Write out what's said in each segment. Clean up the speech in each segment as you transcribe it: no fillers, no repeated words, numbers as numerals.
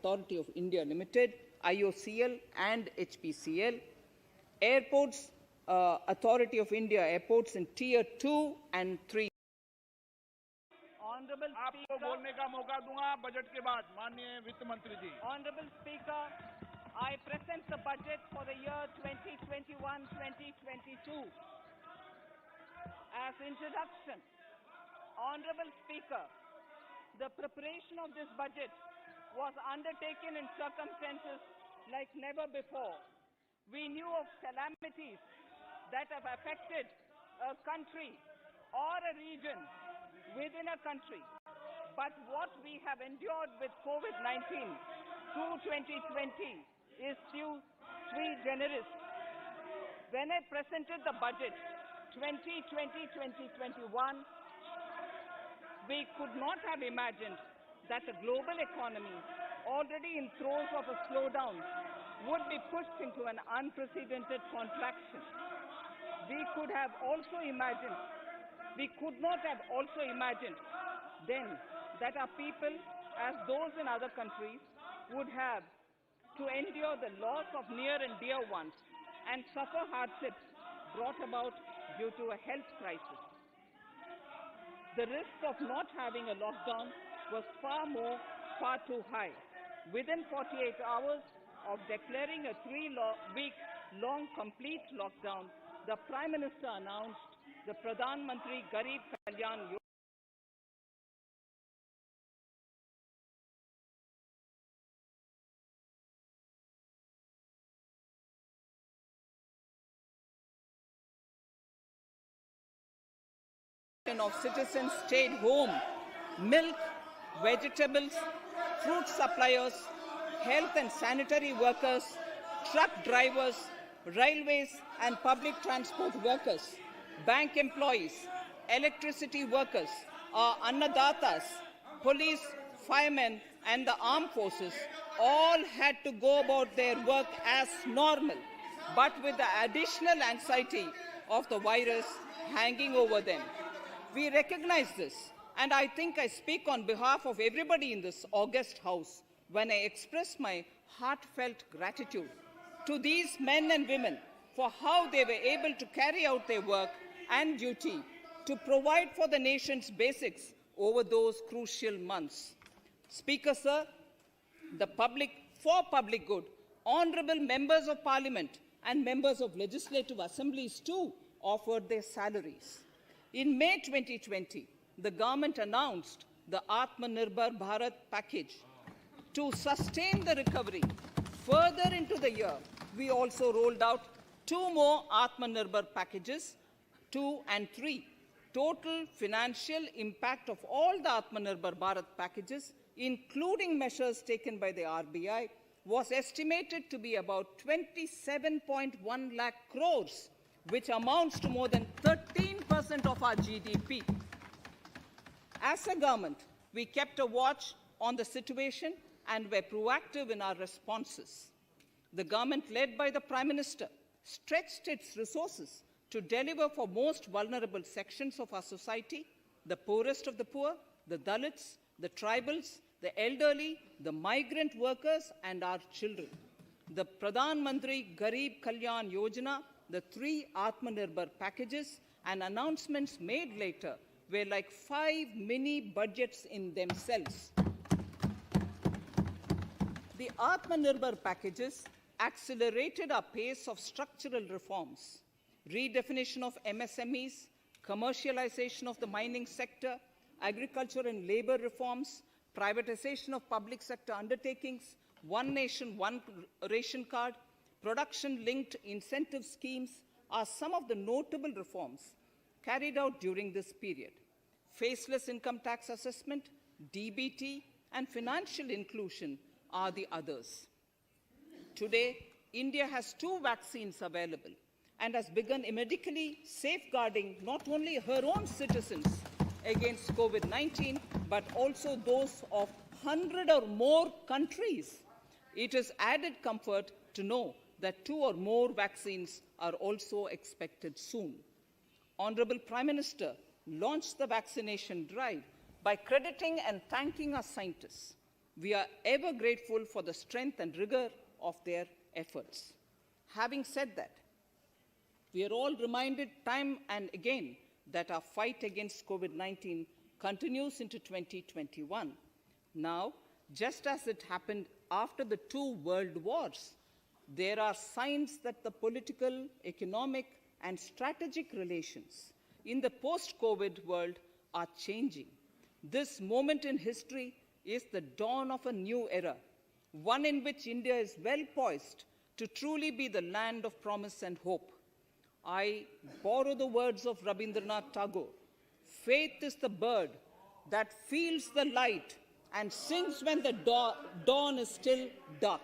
Authority of India Limited, IOCL and HPCL, Airports Authority of India Airports in Tier 2 and 3. Honorable आपको बोलने का मौका दूंगा budget के बाद माननीय वित्त मंत्री जी। Honorable Speaker, I present the budget for the year 2021-2022. As introduction, Honorable Speaker, the preparation of this budget was undertaken in circumstances like never before. We knew of calamities that have affected a country or a region within a country. But what we have endured with COVID-19 through 2020 is sui generis. When I presented the budget 2020-2021, we could not have imagined that the global economy, already in throes of a slowdown, would be pushed into an unprecedented contraction. We could not have also imagined then that our people, as those in other countries, would have to endure the loss of near and dear ones and suffer hardships brought about due to a health crisis. The risk of not having a lockdown was far too high. Within 48 hours of declaring a 3-week-long complete lockdown, the Prime Minister announced the Pradhan Mantri Garib Kalyan Yojana. Of citizens stayed home. Milk, vegetables, fruit suppliers, health and sanitary workers, truck drivers, railways and public transport workers, bank employees, electricity workers, our annadatas, police, firemen and the armed forces all had to go about their work as normal, but with the additional anxiety of the virus hanging over them. We recognize this, and I think I speak on behalf of everybody in this august house when I express my heartfelt gratitude to these men and women for how they were able to carry out their work and duty to provide for the nation's basics over those crucial months. Speaker, sir, for public good, honorable members of parliament and members of legislative assemblies too offered their salaries. In May 2020, the government announced the Atmanirbhar Bharat package. To sustain the recovery further into the year, we also rolled out 2 more Atmanirbhar packages, 2 and 3. Total financial impact of all the Atmanirbhar Bharat packages, including measures taken by the RBI, was estimated to be about 27.1 lakh crores, which amounts to more than 13% of our GDP. As a government, we kept a watch on the situation and were proactive in our responses. The government, led by the Prime Minister, stretched its resources to deliver for most vulnerable sections of our society, the poorest of the poor, the Dalits, the tribals, the elderly, the migrant workers, and our children. The Pradhan Mantri Garib Kalyan Yojana, the 3 Atmanirbhar packages, and announcements made later were like 5 mini budgets in themselves. The Atmanirbhar packages accelerated our pace of structural reforms, redefinition of MSMEs, commercialization of the mining sector, agriculture and labor reforms, privatization of public sector undertakings, one nation, one ration card, production-linked incentive schemes are some of the notable reforms carried out during this period. Faceless income tax assessment, DBT, and financial inclusion are the others. Today, India has 2 vaccines available and has begun medically safeguarding not only her own citizens against COVID-19, but also those of 100 or more countries. It is added comfort to know that 2 or more vaccines are also expected soon. Honorable Prime Minister launched the vaccination drive by crediting and thanking our scientists. We are ever grateful for the strength and rigor of their efforts. Having said that, we are all reminded time and again that our fight against COVID-19 continues into 2021. Now, just as it happened after the two world wars, there are signs that the political, economic, and strategic relations in the post-COVID world are changing. This moment in history is the dawn of a new era, one in which India is well poised to truly be the land of promise and hope. I borrow the words of Rabindranath Tagore. Faith is the bird that feels the light and sings when the dawn is still dark.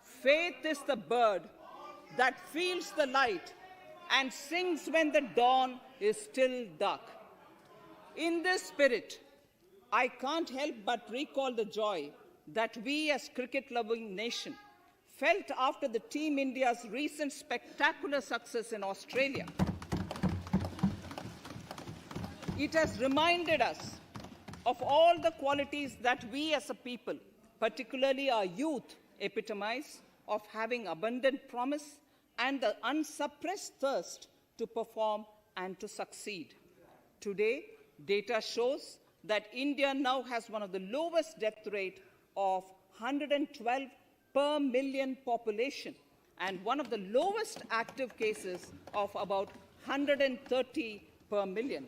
Faith is the bird that feels the light and sings when the dawn is still dark. In this spirit, I can't help but recall the joy that we as cricket-loving nation felt after the Team India's recent spectacular success in Australia. It has reminded us of all the qualities that we as a people, particularly our youth, epitomize of having abundant promise and the unsuppressed thirst to perform and to succeed. Today, data shows that India now has one of the lowest death rate of 112 per million population and one of the lowest active cases of about 130 per million.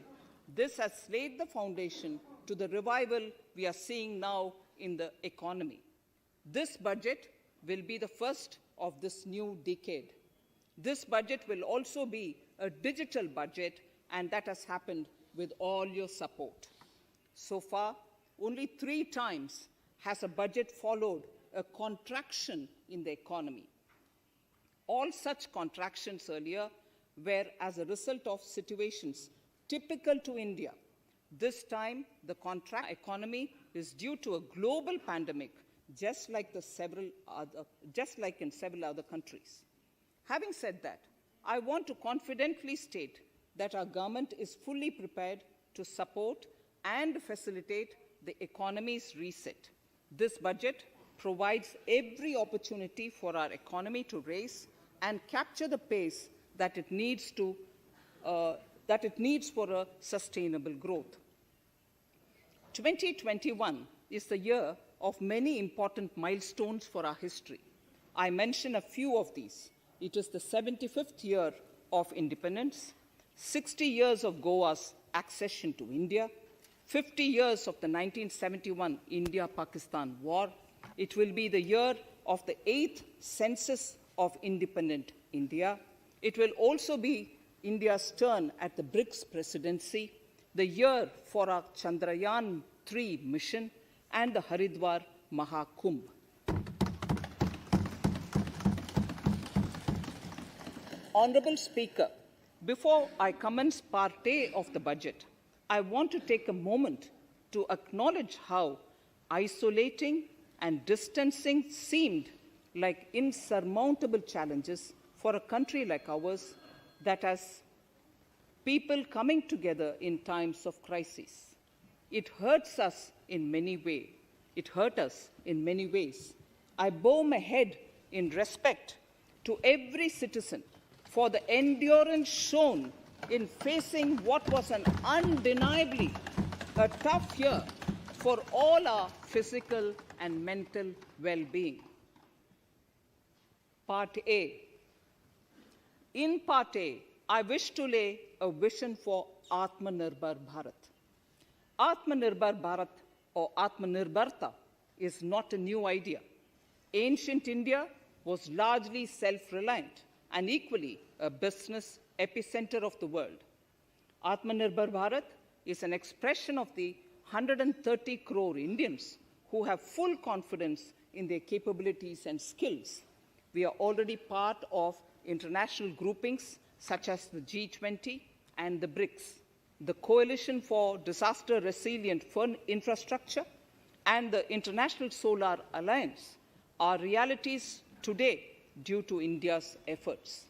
This has laid the foundation to the revival we are seeing now in the economy. This budget will be the first of this new decade. This budget will also be a digital budget, and that has happened with all your support. So far, only 3 times has a budget followed a contraction in the economy. All such contractions earlier were as a result of situations typical to India. This time, the economy is due to a global pandemic, just like in several other countries. Having said that, I want to confidently state that our government is fully prepared to support and facilitate the economy's reset. This budget provides every opportunity for our economy to raise and capture the pace that it needs for a sustainable growth. 2021 is the year of many important milestones for our history. I mention a few of these. It is the 75th year of independence, 60 years of Goa's accession to India, 50 years of the 1971 India-Pakistan War. It will be the year of the 8th census of independent India. It will also be India's turn at the BRICS presidency, the year for our Chandrayaan-3 mission, and the Haridwar Mahakumbh. Honorable Speaker, before I commence Part A of the budget, I want to take a moment to acknowledge how isolating and distancing seemed like insurmountable challenges for a country like ours that has people coming together in times of crisis. It hurts us in many ways. It hurt us in many ways. I bow my head in respect to every citizen for the endurance shown in facing what was an undeniably a tough year for all our physical and mental well-being. Part A. In Part A, I wish to lay a vision for Atmanirbhar Bharat. Atmanirbhar Bharat or Atmanirbharta is not a new idea. Ancient India was largely self-reliant and equally a business epicenter of the world. Atmanirbhar Bharat is an expression of the 130 crore Indians who have full confidence in their capabilities and skills. We are already part of international groupings such as the G20 and the BRICS, the Coalition for Disaster Resilient Infrastructure, and the International Solar Alliance are realities today due to India's efforts.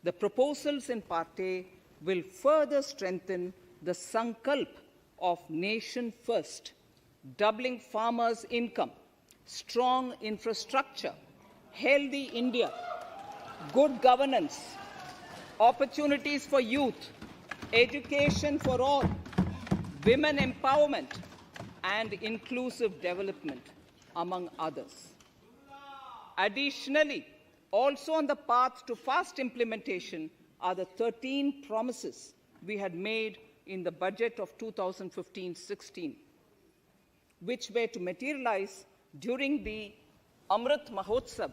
The proposals in Part A will further strengthen the sankalp of nation first, doubling farmers' income strong infrastructure, healthy India, good governance, opportunities for youth, education for all, women empowerment, and inclusive development, among others. Additionally, also on the path to fast implementation are the 13 promises we had made in the budget of 2015-16, which were to materialize during the Amrit Mahotsav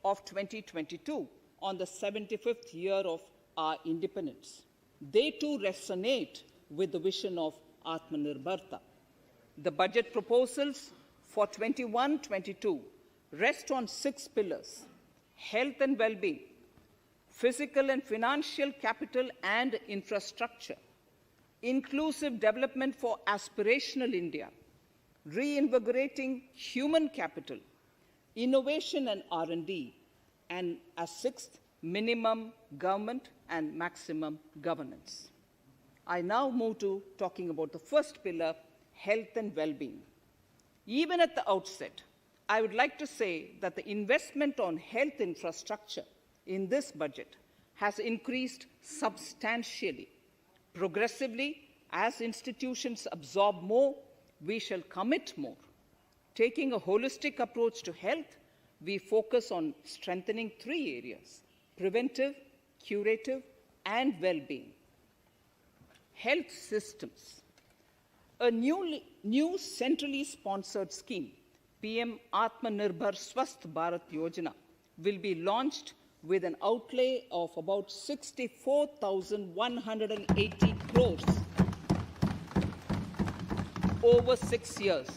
of 2022 on the 75th year of our independence. They too resonate with the vision of Atmanirbharta. The budget proposals for 21-22 rest on 6 pillars: health and well-being, physical and financial capital and infrastructure, inclusive development for aspirational India, reinvigorating human capital, innovation and R&D, and as 6th, minimum government and maximum governance. I now move to talking about the first pillar, health and well-being. Even at the outset, I would like to say that the investment on health infrastructure in this budget has increased substantially. Progressively, as institutions absorb more, we shall commit more. Taking a holistic approach to health, we focus on strengthening 3 areas: preventive, curative, and well-being. Health systems. A new centrally sponsored scheme, PM Atmanirbhar Swasth Bharat Yojana, will be launched with an outlay of about 64,180 crores over 6 years.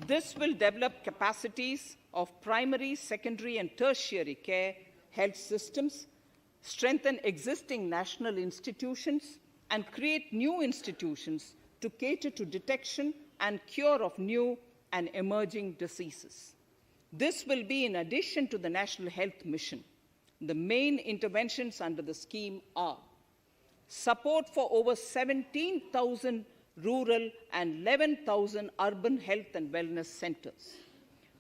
This will develop capacities of primary, secondary, and tertiary care health systems, strengthen existing national institutions, and create new institutions to cater to detection and cure of new and emerging diseases. This will be in addition to the National Health Mission. The main interventions under the scheme are support for over 17,000 rural and 11,000 urban health and wellness centers,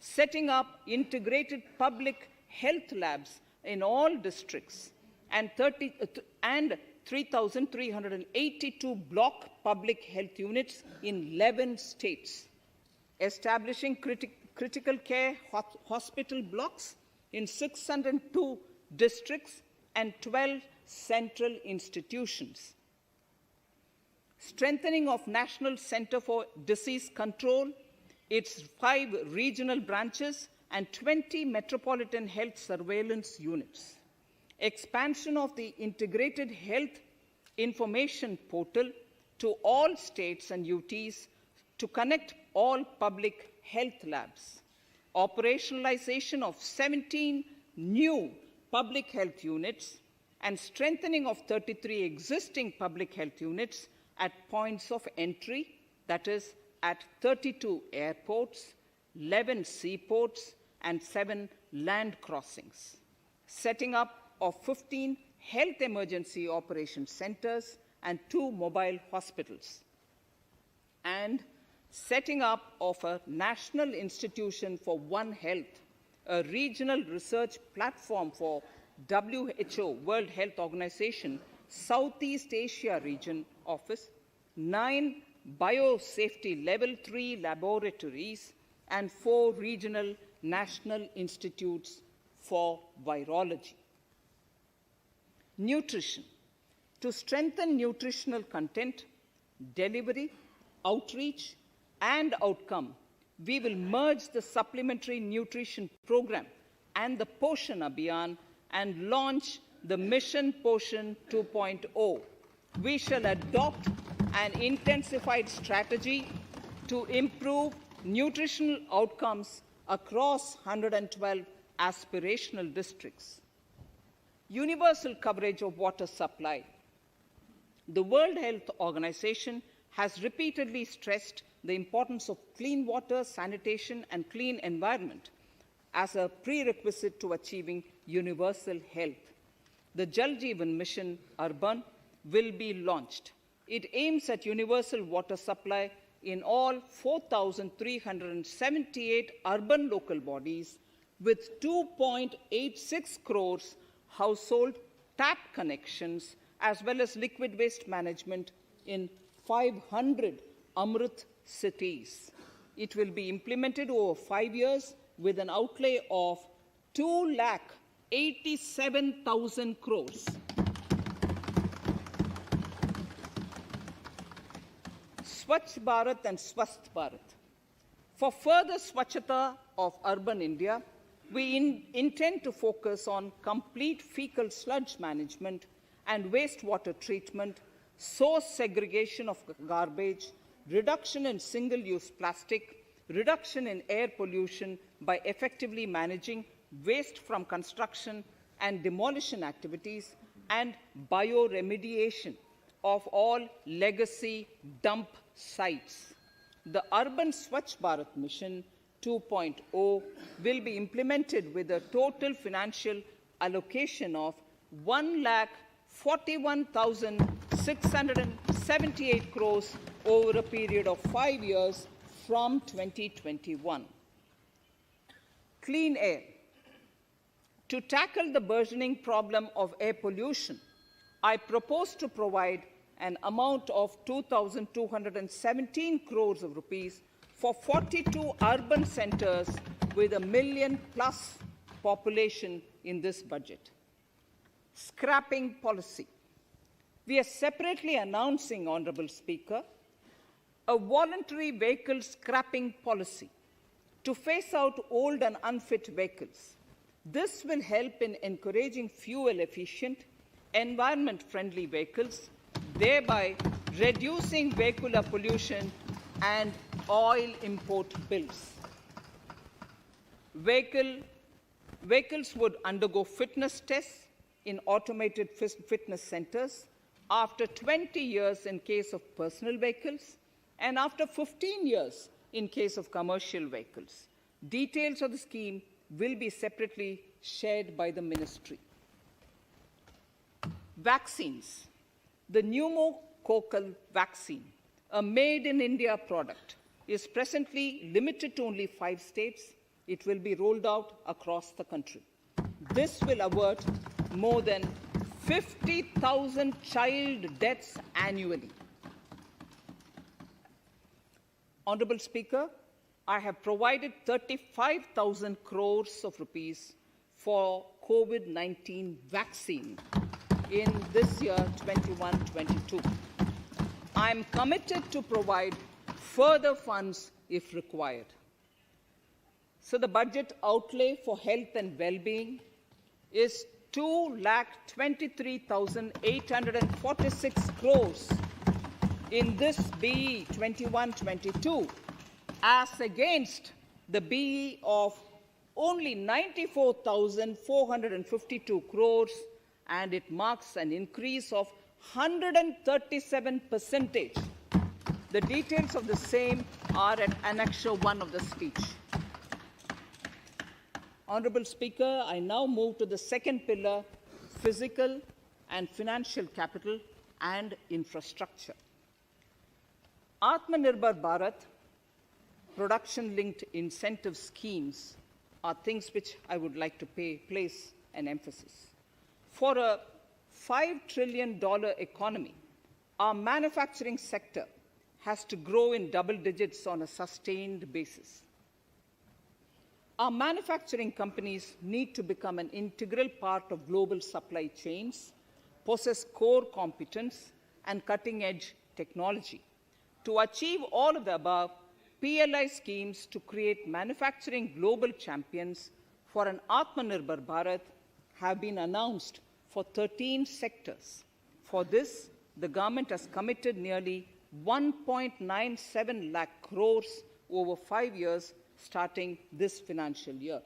setting up integrated public health labs in all districts, and 3,382 block public health units in 11 states, establishing critical care hospital blocks in 602 districts and 12 central institutions, strengthening of National Center for Disease Control, its 5 regional branches and 20 metropolitan health surveillance units, expansion of the integrated health information portal to all states and UTs to connect all public health labs, operationalization of 17 new public health units, and strengthening of 33 existing public health units at points of entry, that is, at 32 airports, 11 seaports, and 7 land crossings, setting up of 15 health emergency operation centers and 2 mobile hospitals, and setting up of a National Institution for One Health, a regional research platform for WHO, World Health Organization, Southeast Asia Region Office, 9 biosafety level 3 laboratories, and 4 regional national institutes for virology. Nutrition. To strengthen nutritional content, delivery, outreach, and outcome, we will merge the supplementary nutrition program and the Poshan Abhiyan and launch the Mission Poshan 2.0. We shall adopt an intensified strategy to improve nutritional outcomes across 112 aspirational districts. Universal coverage of water supply. The World Health Organization has repeatedly stressed the importance of clean water, sanitation, and clean environment as a prerequisite to achieving universal health. The Jal Jeevan Mission Urban will be launched. It aims at universal water supply in all 4,378 urban local bodies with 2.86 crores household tap connections, as well as liquid waste management in 500 Amrit cities. It will be implemented over 5 years with an outlay of 2,87,000 crores. Swachh Bharat and Swasth Bharat. For further Swachhata of urban India, we intend to focus on complete fecal sludge management and wastewater treatment, source segregation of garbage, reduction in single-use plastic, reduction in air pollution by effectively managing waste from construction and demolition activities, and bioremediation of all legacy dump sites. The Urban Swachh Bharat Mission 2.0 will be implemented with a total financial allocation of 1,41,678 crores over a period of 5 years from 2021. Clean air. To tackle the burgeoning problem of air pollution, I propose to provide an amount of 2,217 crores of rupees for 42 urban centers with a million-plus population in this budget. Scrapping policy. We are separately announcing, Honorable Speaker, a voluntary vehicle scrapping policy to phase out old and unfit vehicles. This will help in encouraging fuel-efficient, environment-friendly vehicles, thereby reducing vehicular pollution and oil import bills. Vehicles would undergo fitness tests in automated fitness centers after 20 years in case of personal vehicles and after 15 years in case of commercial vehicles. Details of the scheme will be separately shared by the ministry. Vaccines. The pneumococcal vaccine, a made-in-India product, is presently limited to only 5 states. It will be rolled out across the country. This will avert more than 50,000 child deaths annually. Honorable Speaker, I have provided 35,000 crores of rupees for COVID-19 vaccine in this year 21-22. I am committed to provide further funds if required. So the budget outlay for health and well-being is 2,23,846 crores in this BE 21-22, as against the BE of only 94,452 crores, and it marks an increase of 137%. The details of the same are at Annexure 1 of the speech. Honorable Speaker, I now move to the second pillar, physical and financial capital and infrastructure. Atmanirbhar Bharat, production-linked incentive schemes are things which I would like to place an emphasis. For a $5 trillion economy, our manufacturing sector has to grow in double digits on a sustained basis. Our manufacturing companies need to become an integral part of global supply chains, possess core competence, and cutting-edge technology. To achieve all of the above, PLI schemes to create manufacturing global champions for an Atmanirbhar Bharat have been announced for 13 sectors. For this, the government has committed nearly 1.97 lakh crores over 5 years starting this financial year.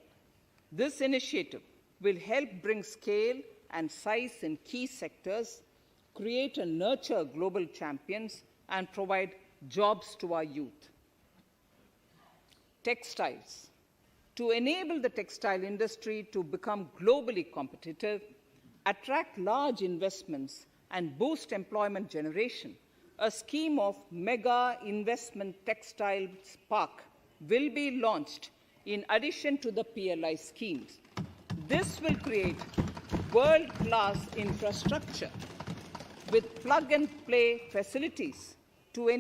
This initiative will help bring scale and size in key sectors, create and nurture global champions, and provide jobs to our youth. Textiles. To enable the textile industry to become globally competitive, attract large investments, and boost employment generation, a scheme of mega investment textiles park will be launched in addition to the PLI schemes. This will create world-class infrastructure with plug-and-play facilities to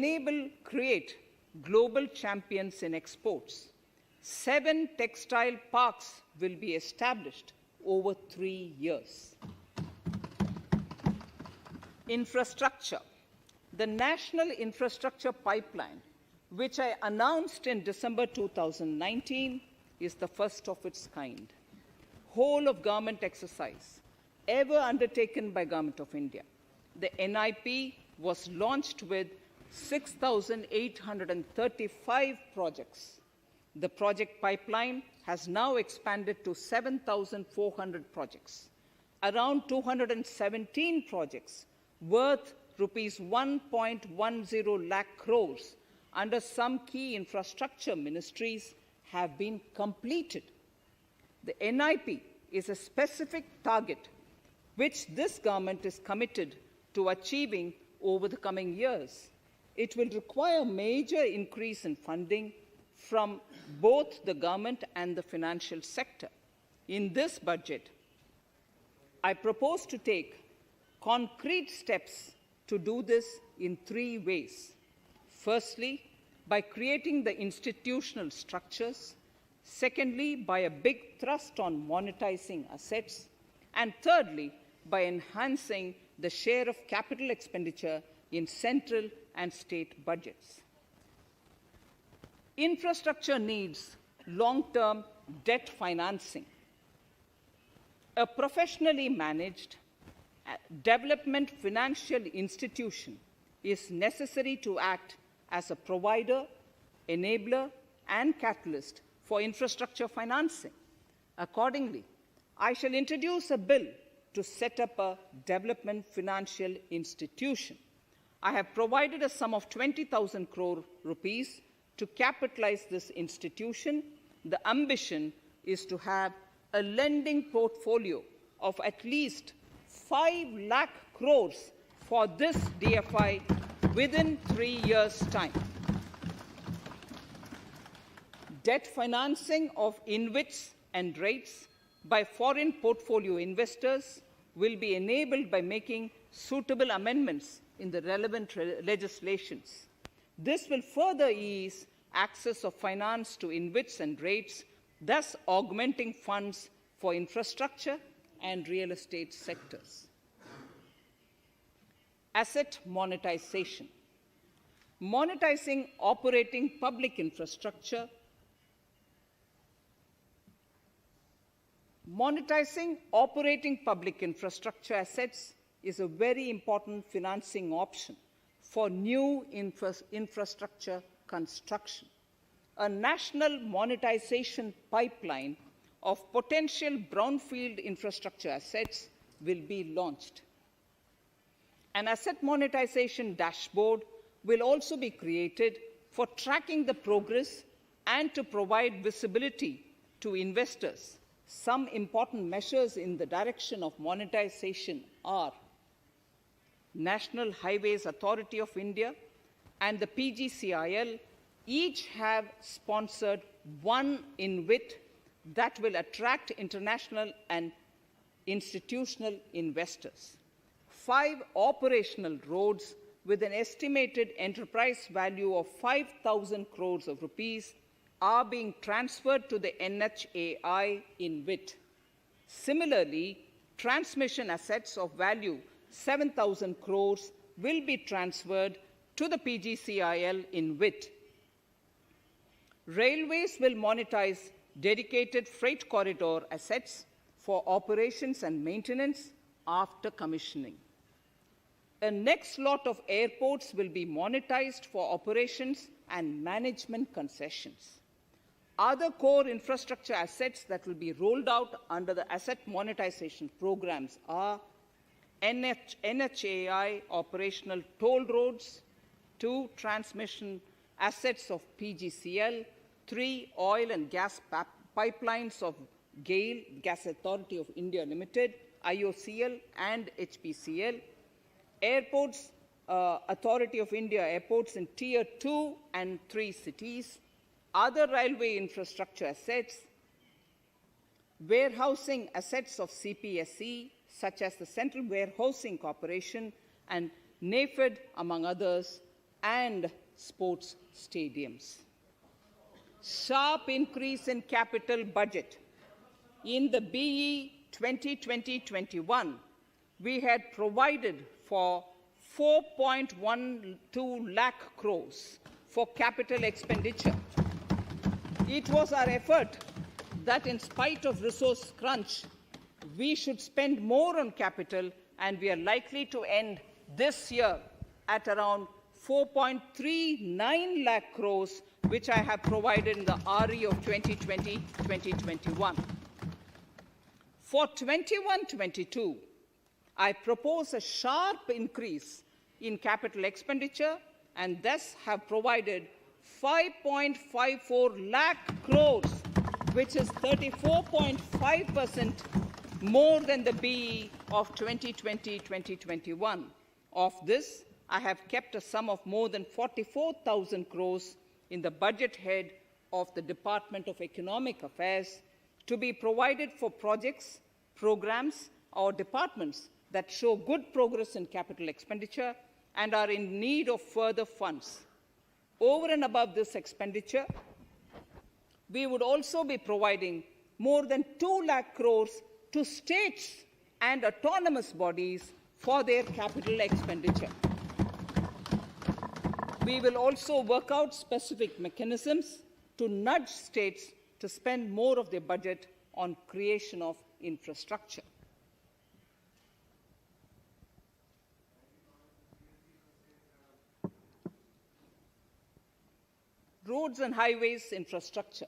create global champions in exports. 7 textile parks will be established over 3 years. Infrastructure. The National Infrastructure Pipeline, which I announced in December 2019, is the first of its kind. Whole of government exercise ever undertaken by Government of India. The NIP was launched with 6,835 projects. The project pipeline has now expanded to 7,400 projects. Around 217 projects worth rupees 1.10 lakh crores under some key infrastructure ministries have been completed. The NIP is a specific target which this government is committed to achieving over the coming years. It will require a major increase in funding from both the government and the financial sector. In this budget, I propose to take concrete steps to do this in 3 ways. Firstly, by creating the institutional structures. Secondly, by a big thrust on monetizing assets. And thirdly, by enhancing the share of capital expenditure in central and state budgets. Infrastructure needs long-term debt financing. A professionally managed development financial institution is necessary to act as a provider, enabler, and catalyst for infrastructure financing. Accordingly, I shall introduce a bill to set up a development financial institution. I have provided a sum of 20,000 crore rupees to capitalize this institution. The ambition is to have a lending portfolio of at least 5 lakh crores for this DFI within 3 years' time. Debt financing of InvITs and REITs by foreign portfolio investors will be enabled by making suitable amendments in the relevant legislations. This will further ease access of finance to InvITs and REITs, thus augmenting funds for infrastructure and real estate sectors. Asset monetization. Monetizing operating public infrastructure. Monetizing operating public infrastructure assets is a very important financing option for new infrastructure construction. A national monetization pipeline of potential brownfield infrastructure assets will be launched. An asset monetization dashboard will also be created for tracking the progress and to provide visibility to investors. Some important measures in the direction of monetization are National Highways Authority of India and the PGCIL each have sponsored one InvIT that will attract international and institutional investors. 5 operational roads with an estimated enterprise value of 5,000 crores of rupees are being transferred to the NHAI InvIT. Similarly, transmission assets of value 7,000 crores will be transferred to the PGCIL InvIT. Railways will monetize dedicated freight corridor assets for operations and maintenance after commissioning. A next lot of airports will be monetized for operations and management concessions. Other core infrastructure assets that will be rolled out under the asset monetization programs are NHAI operational toll roads, 2 transmission assets of PGCL, 3 oil and gas pipelines of GAIL, Gas Authority of India Limited, IOCL and HPCL, airports Authority of India airports in Tier 2 and 3 cities, other railway infrastructure assets, warehousing assets of CPSE, such as the Central Warehousing Corporation and NAFED, among others, and sports stadiums. Sharp increase in capital budget. In the BE 2020-21, we had provided for 4.12 lakh crores for capital expenditure. It was our effort that in spite of resource crunch, we should spend more on capital, and we are likely to end this year at around 4.39 lakh crores, which I have provided in the RE of 2020-2021. For 21-22, I propose a sharp increase in capital expenditure and thus have provided 5.54 lakh crores, which is 34.5% more than the BE of 2020-2021. Of this, I have kept a sum of more than 44,000 crores in the budget head of the Department of Economic Affairs to be provided for projects, programs, or departments that show good progress in capital expenditure and are in need of further funds. Over and above this expenditure, we would also be providing more than 2 lakh crores to states and autonomous bodies for their capital expenditure. We will also work out specific mechanisms to nudge states to spend more of their budget on creation of infrastructure. Roads and highways infrastructure.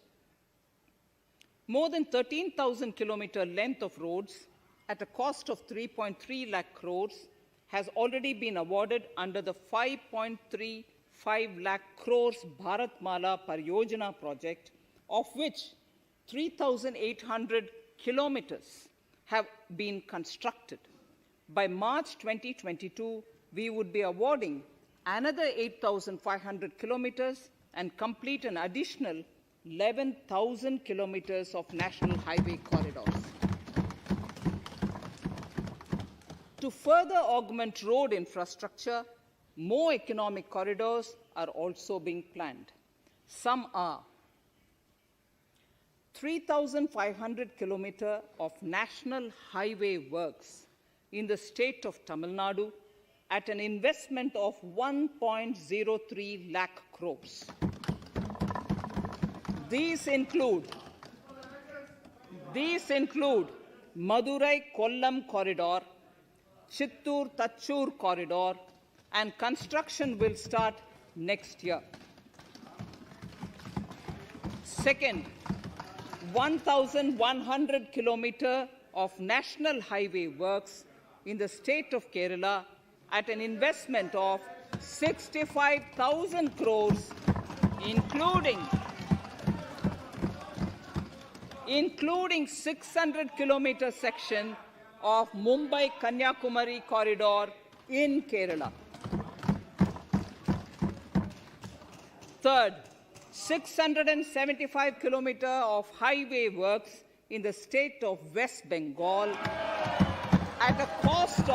More than 13,000 kilometer length of roads at a cost of 3.3 lakh crores has already been awarded under the 5.35 lakh crores Bharatmala Pariyojana project, of which 3,800 kilometers have been constructed. By March 2022, we would be awarding another 8,500 kilometers and complete an additional 11,000 kilometers of national highway corridors. To further augment road infrastructure, more economic corridors are also being planned. Some are 3,500 kilometers of national highway works in the state of Tamil Nadu at an investment of 1.03 lakh crores. These include Madurai-Kollam corridor, Chittoor-Tachur corridor, and construction will start next year. Second, 1,100 kilometers of national highway works in the state of Kerala at an investment of 65,000 crores, including 600 kilometer section of Mumbai-Kanyakumari corridor in Kerala. Third, 675 kilometers of highway works in the state of West Bengal at a cost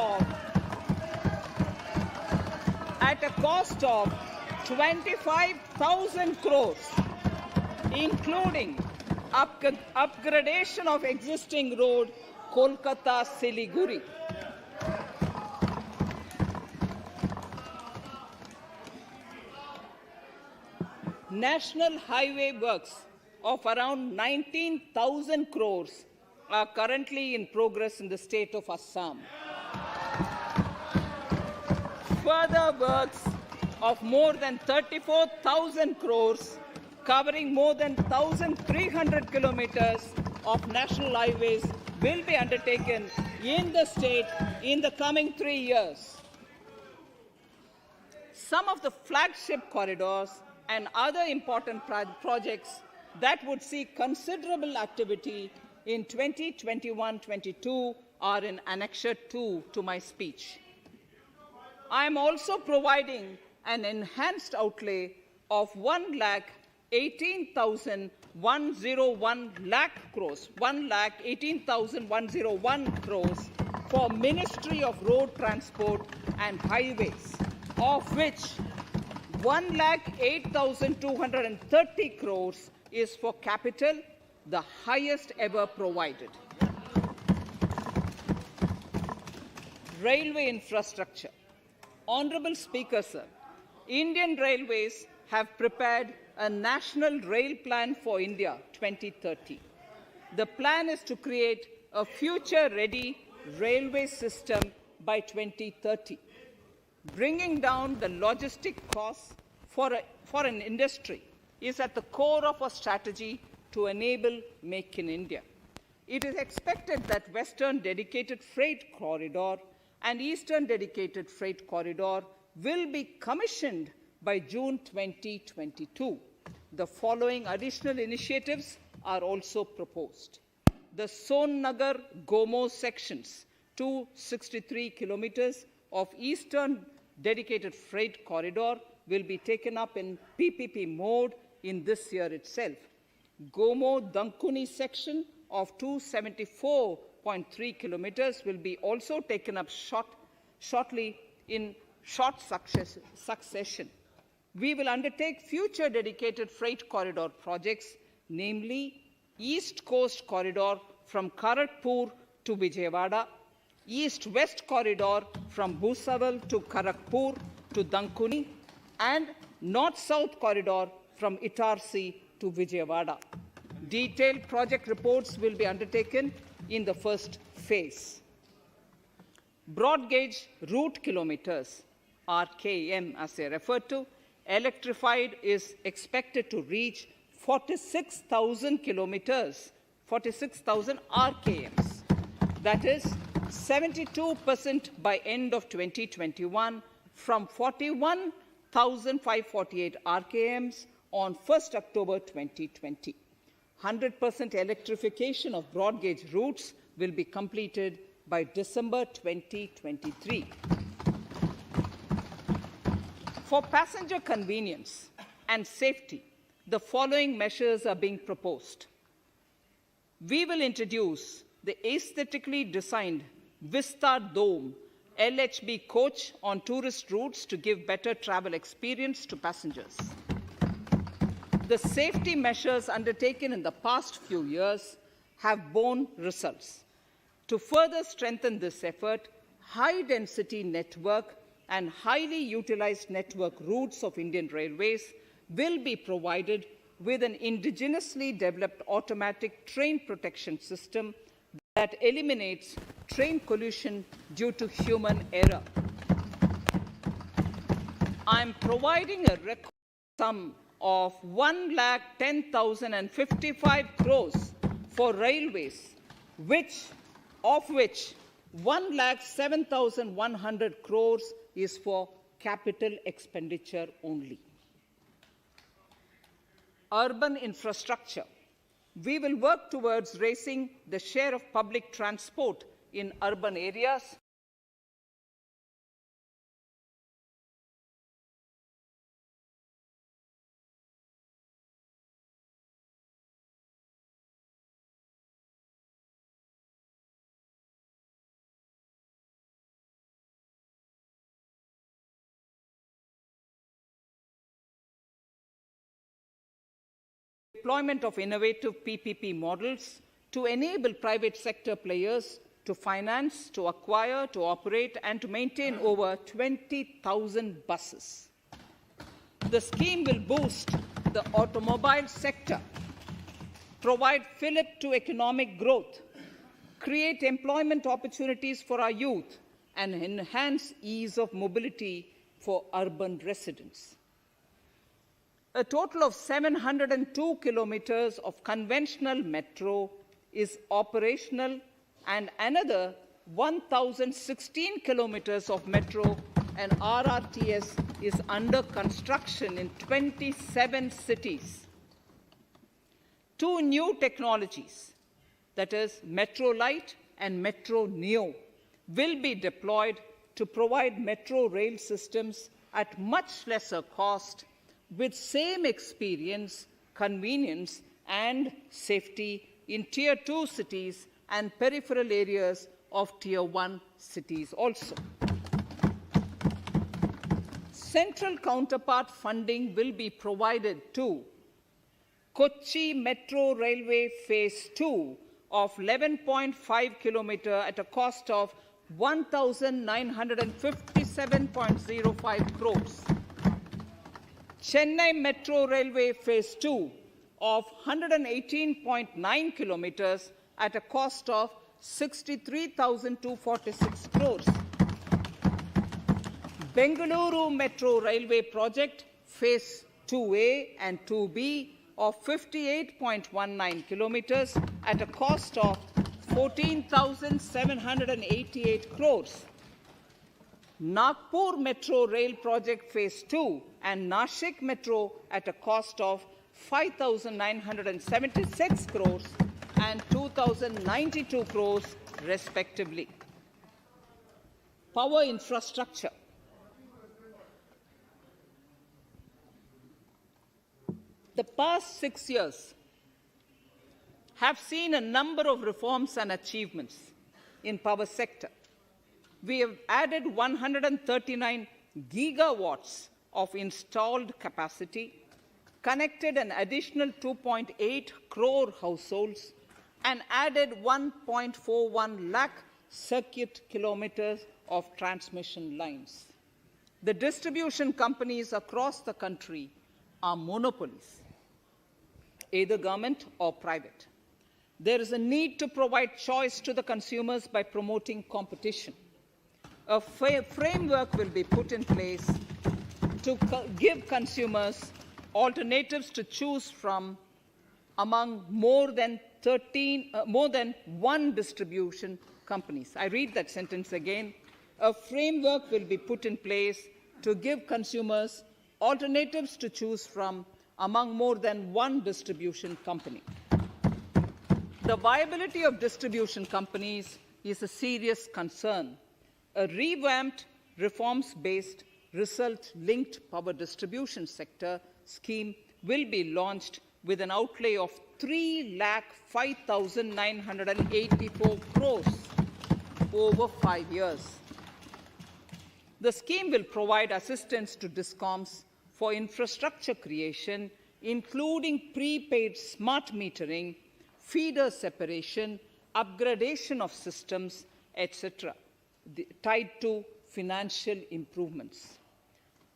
of 25,000 crores, including upgradation of existing road Kolkata-Siliguri. National highway works of around 19,000 crores are currently in progress in the state of Assam. Further works of more than 34,000 crores covering more than 1,300 kilometers of national highways will be undertaken in the state in the coming 3 years. Some of the flagship corridors and other important projects that would see considerable activity in 2021-22 are in Annexure 2 to my speech. I am also providing an enhanced outlay of 1,18,101 crores, 1,18,101 crores for Ministry of Road Transport and Highways, of which 1,08,230 crores is for capital, the highest ever provided. Railway infrastructure. Honorable Speaker, sir, Indian Railways have prepared a National Rail Plan for India 2030. The plan is to create a future-ready railway system by 2030, bringing down the logistic costs for an industry is at the core of our strategy to enable Make in India. It is expected that Western Dedicated Freight Corridor and Eastern Dedicated Freight Corridor will be commissioned by June 2022. The following additional initiatives are also proposed. The Sonnagar-Gomo sections, 263 kilometers of Eastern Dedicated Freight Corridor, will be taken up in PPP mode in this year itself. Gomo-Dankuni section of 274.3 kilometers will be also taken up shortly in short succession. We will undertake future dedicated freight corridor projects, namely East Coast Corridor from Kharagpur to Vijayawada, East-West Corridor from Bhusaval to Kharagpur to Dankuni, and North-South Corridor from Itarsi to Vijayawada. Detailed project reports will be undertaken in the first phase. Broad gauge route kilometers, RKM as they refer to, electrified is expected to reach 46,000 kilometers, 46,000 RKMs. That is 72% by end of 2021 from 41,548 RKMs on 1st October 2020. 100% electrification of broad gauge routes will be completed by December 2023. For passenger convenience and safety, the following measures are being proposed. We will introduce the aesthetically designed Vista Dome LHB coach on tourist routes to give better travel experience to passengers. The safety measures undertaken in the past few years have borne results. To further strengthen this effort, high-density network and highly utilized network routes of Indian Railways will be provided with an indigenously developed automatic train protection system that eliminates train collision due to human error. I am providing a record sum of 1,10,055 crores for railways, of which 1,07,100 crores is for capital expenditure only. Urban infrastructure. We will work towards raising the share of public transport in urban areas. Deployment of innovative PPP models to enable private sector players to finance, to acquire, to operate, and to maintain over 20,000 buses. The scheme will boost the automobile sector, provide fillip to economic growth, create employment opportunities for our youth, and enhance ease of mobility for urban residents. A total of 702 kilometers of conventional metro is operational, and another 1,016 kilometers of metro and RRTS is under construction in 27 cities. 2 new technologies, that is Metro Lite and Metro Neo, will be deployed to provide metro rail systems at much lesser cost with same experience, convenience, and safety in Tier 2 cities and peripheral areas of Tier 1 cities also. Central counterpart funding will be provided to Kochi Metro Railway Phase 2 of 11.5 kilometer at a cost of 1,957.05 crores. Chennai Metro Railway Phase 2 of 118.9 kilometers at a cost of 63,246 crores. Bengaluru Metro Railway Project Phase 2A and 2B of 58.19 kilometers at a cost of 14,788 crores. Nagpur Metro Rail Project Phase 2 and Nashik Metro at a cost of 5,976 crores and 2,092 crores respectively. Power infrastructure. The past 6 years have seen a number of reforms and achievements in power sector. We have added 139 gigawatts of installed capacity, connected an additional 2.8 crore households, and added 1.41 lakh circuit kilometers of transmission lines. The distribution companies across the country are monopolies, either government or private. There is a need to provide choice to the consumers by promoting competition. A framework will be put in place to give consumers alternatives to choose from among more than one distribution companies. I read that sentence again. A framework will be put in place to give consumers alternatives to choose from among more than one distribution company. The viability of distribution companies is a serious concern. A revamped, reforms-based, result-linked power distribution sector scheme will be launched with an outlay of 3,05,984 crores over 5 years. The scheme will provide assistance to DISCOMs for infrastructure creation, including prepaid smart metering, feeder separation, upgradation of systems, etc., tied to financial improvements.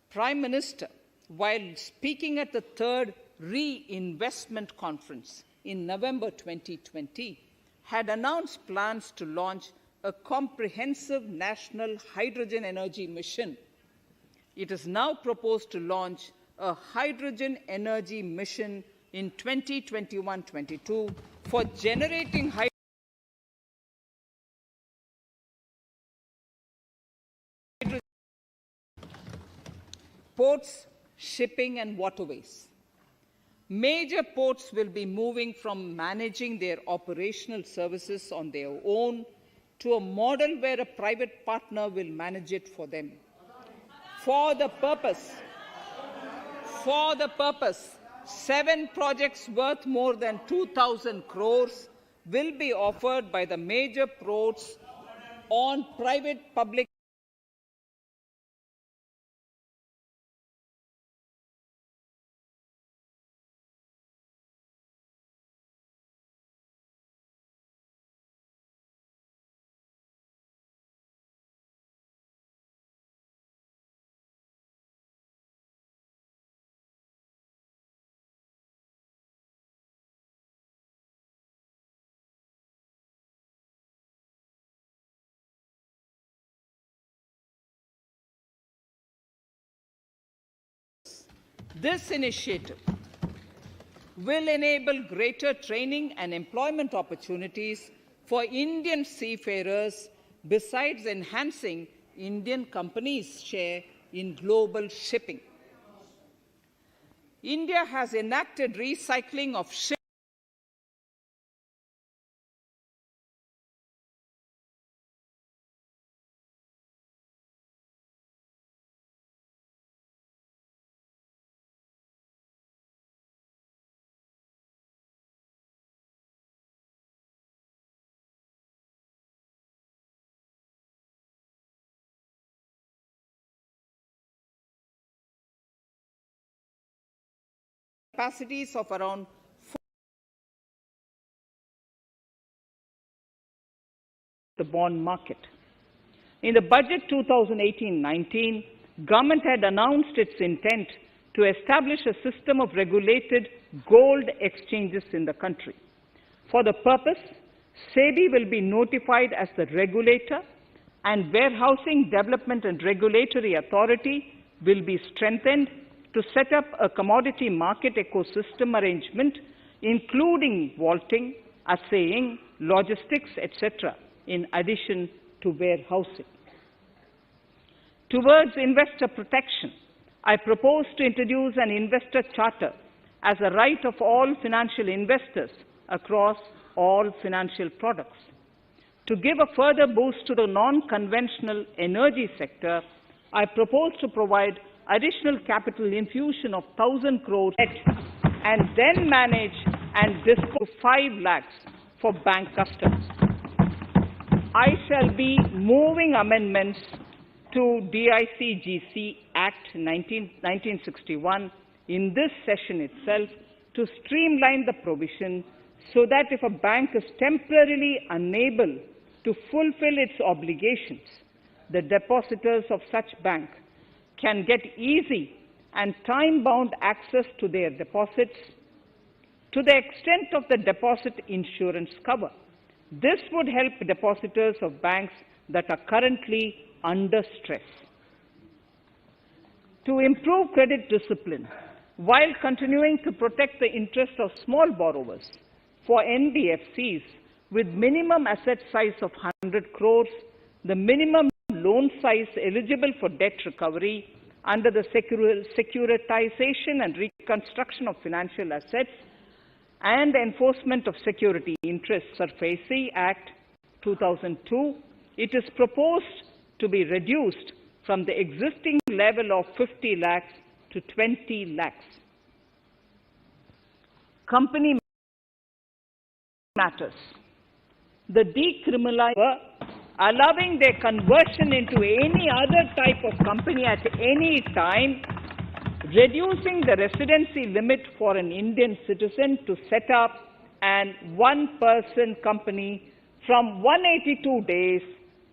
Prime Minister, while speaking at the third Reinvestment Conference in November 2020, had announced plans to launch a comprehensive national hydrogen energy mission. It is now proposed to launch a hydrogen energy mission in 2021-22 for generating hydrogen ports, shipping, and waterways. Major ports will be moving from managing their operational services on their own to a model where a private partner will manage it for them. For the purpose, 7 projects worth more than 2,000 crores will be offered by the major ports on private-public This initiative will enable greater training and employment opportunities for Indian seafarers, besides enhancing Indian companies' share in global shipping. India has enacted recycling of shipping capacities of around the bond market. In the budget 2018-19, government had announced its intent to establish a system of regulated gold exchanges in the country. For the purpose, SEBI will be notified as the regulator, and Warehousing Development and Regulatory Authority will be strengthened to set up a commodity market ecosystem arrangement, including vaulting, assaying, logistics, etc., in addition to warehousing. Towards investor protection, I propose to introduce an investor charter as a right of all financial investors across all financial products. To give a further boost to the non-conventional energy sector, I propose to provide additional capital infusion of 1,000 crores and then manage and dispose 5 lakhs for bank customers. I shall be moving amendments to DICGC Act 1961 in this session itself to streamline the provision so that if a bank is temporarily unable to fulfill its obligations, the depositors of such bank can get easy and time-bound access to their deposits to the extent of the deposit insurance cover. This would help depositors of banks that are currently under stress. To improve credit discipline, while continuing to protect the interests of small borrowers, for NBFCs with minimum asset size of 100 crores, the minimum loan size eligible for debt recovery under the Securitization and Reconstruction of Financial Assets and Enforcement of Security Interests SARFAESI Act 2002, it is proposed to be reduced from the existing level of 50 lakhs to 20 lakhs. Company matters. The decriminalization, allowing their conversion into any other type of company at any time, reducing the residency limit for an Indian citizen to set up an one-person company from 182 days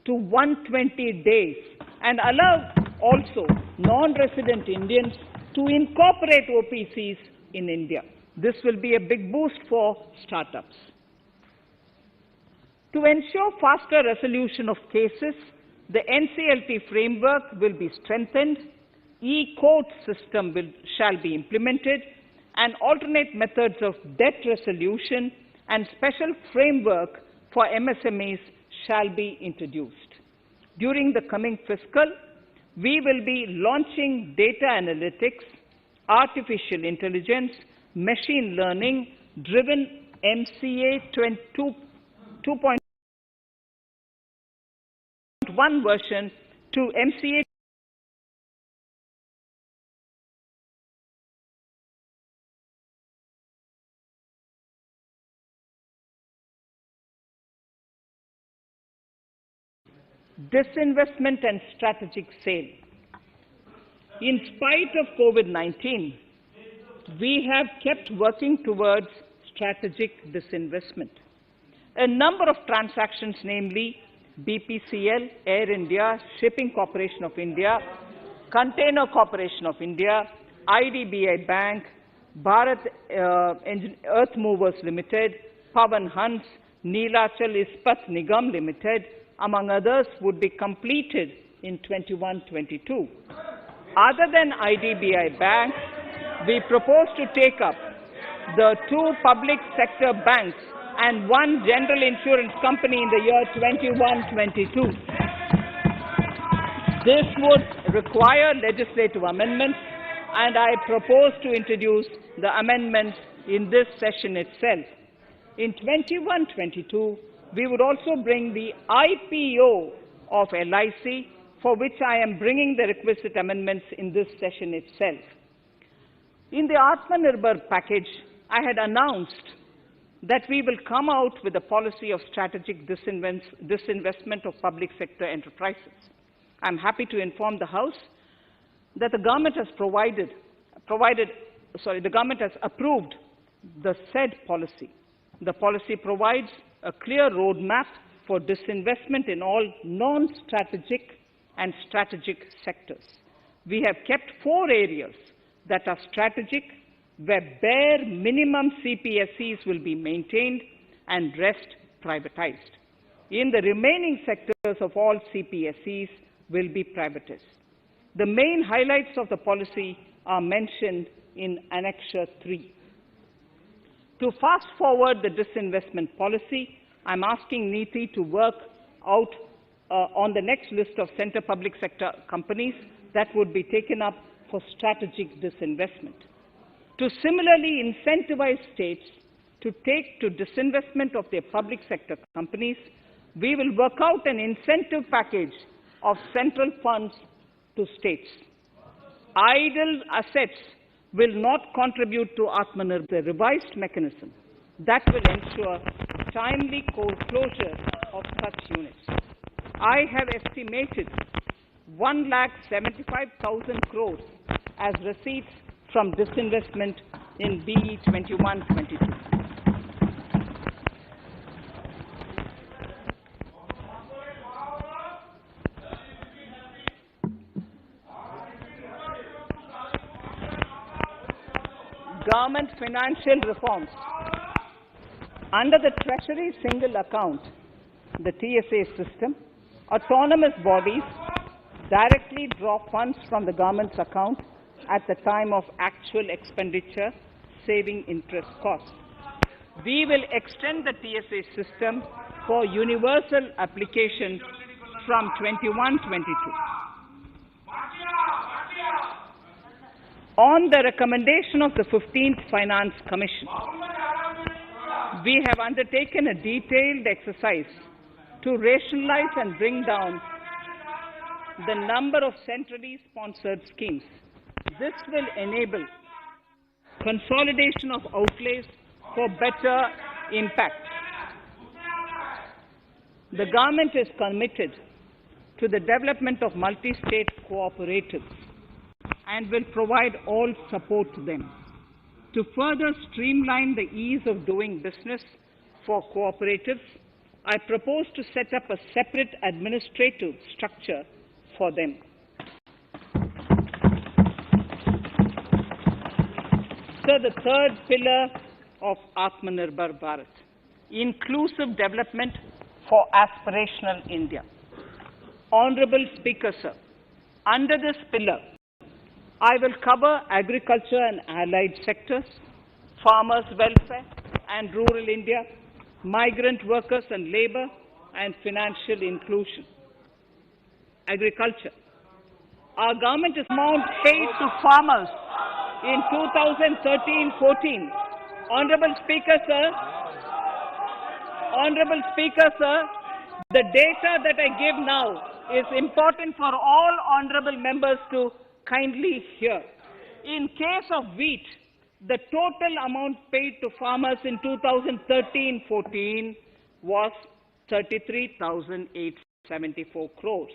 to 120 days, and allow also non-resident Indians to incorporate OPCs in India. This will be a big boost for startups. To ensure faster resolution of cases, the NCLT framework will be strengthened, e-court system shall be implemented, and alternate methods of debt resolution and special framework for MSMEs shall be introduced. During the coming fiscal, we will be launching data analytics, artificial intelligence, machine learning driven MCA 2.1 version to MCA disinvestment and strategic sale. In spite of COVID-19, we have kept working towards strategic disinvestment. A number of transactions, namely BPCL, Air India, Shipping Corporation of India, Container Corporation of India, IDBI Bank, Bharat Earth Movers Limited, Pavan Hans, Neelachal Ispat Nigam Limited, among others, would be completed in 21-22. Other than IDBI Bank, we propose to take up the 2 public sector banks and 1 general insurance company in the year 21-22. This would require legislative amendments, and I propose to introduce the amendments in this session itself. In 21-22, we would also bring the IPO of LIC, for which I am bringing the requisite amendments in this session itself. In the Atmanirbhar package, I had announced that we will come out with a policy of strategic disinvestment of public sector enterprises. I'm happy to inform the House that the government has provided the government has approved the said policy. The policy provides a clear roadmap for disinvestment in all non-strategic and strategic sectors. We have kept 4 areas that are strategic, where bare minimum CPSEs will be maintained and rest privatized. In the remaining sectors of all CPSEs will be privatized. The main highlights of the policy are mentioned in Annexure 3. To fast forward the disinvestment policy, I'm asking NITI to work out on the next list of centre public sector companies that would be taken up for strategic disinvestment. To similarly incentivize states to take to disinvestment of their public sector companies, we will work out an incentive package of central funds to states. Idle assets will not contribute to Atmanirbhar, the revised mechanism that will ensure timely closure of such units. I have estimated 1,75,000 crores as receipts from disinvestment in BE 21-22. Government financial reforms. Under the Treasury Single Account, the TSA system, autonomous bodies directly draw funds from the government's account at the time of actual expenditure, saving interest costs. We will extend the TSA system for universal application from 21-22. On the recommendation of the 15th Finance Commission, we have undertaken a detailed exercise to rationalize and bring down the number of centrally sponsored schemes. This will enable consolidation of outlays for better impact. The government is committed to the development of multi-state cooperatives and will provide all support to them. To further streamline the ease of doing business for cooperatives, I propose to set up a separate administrative structure for them. So the third pillar of Atmanirbhar Bharat, inclusive development for aspirational India. Honorable Speaker, sir, under this pillar, I will cover agriculture and allied sectors, farmers' welfare and rural India, migrant workers and labour, and financial inclusion. Agriculture. Our government is amount paid to farmers in 2013-14. Honourable Speaker, sir, the data that I give now is important for all honourable members to kindly hear. In case of wheat, the total amount paid to farmers in 2013-14 was 33,874 crores.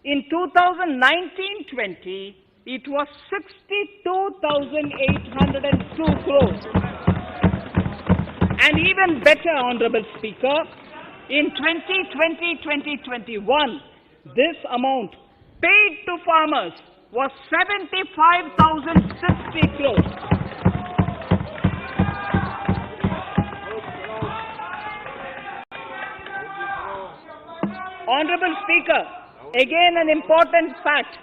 In 2019-20, it was 62,802 crores. And even better, Honourable Speaker, in 2020-2021, this amount paid to farmers was 75,060 crores. Honourable Speaker, again an important fact,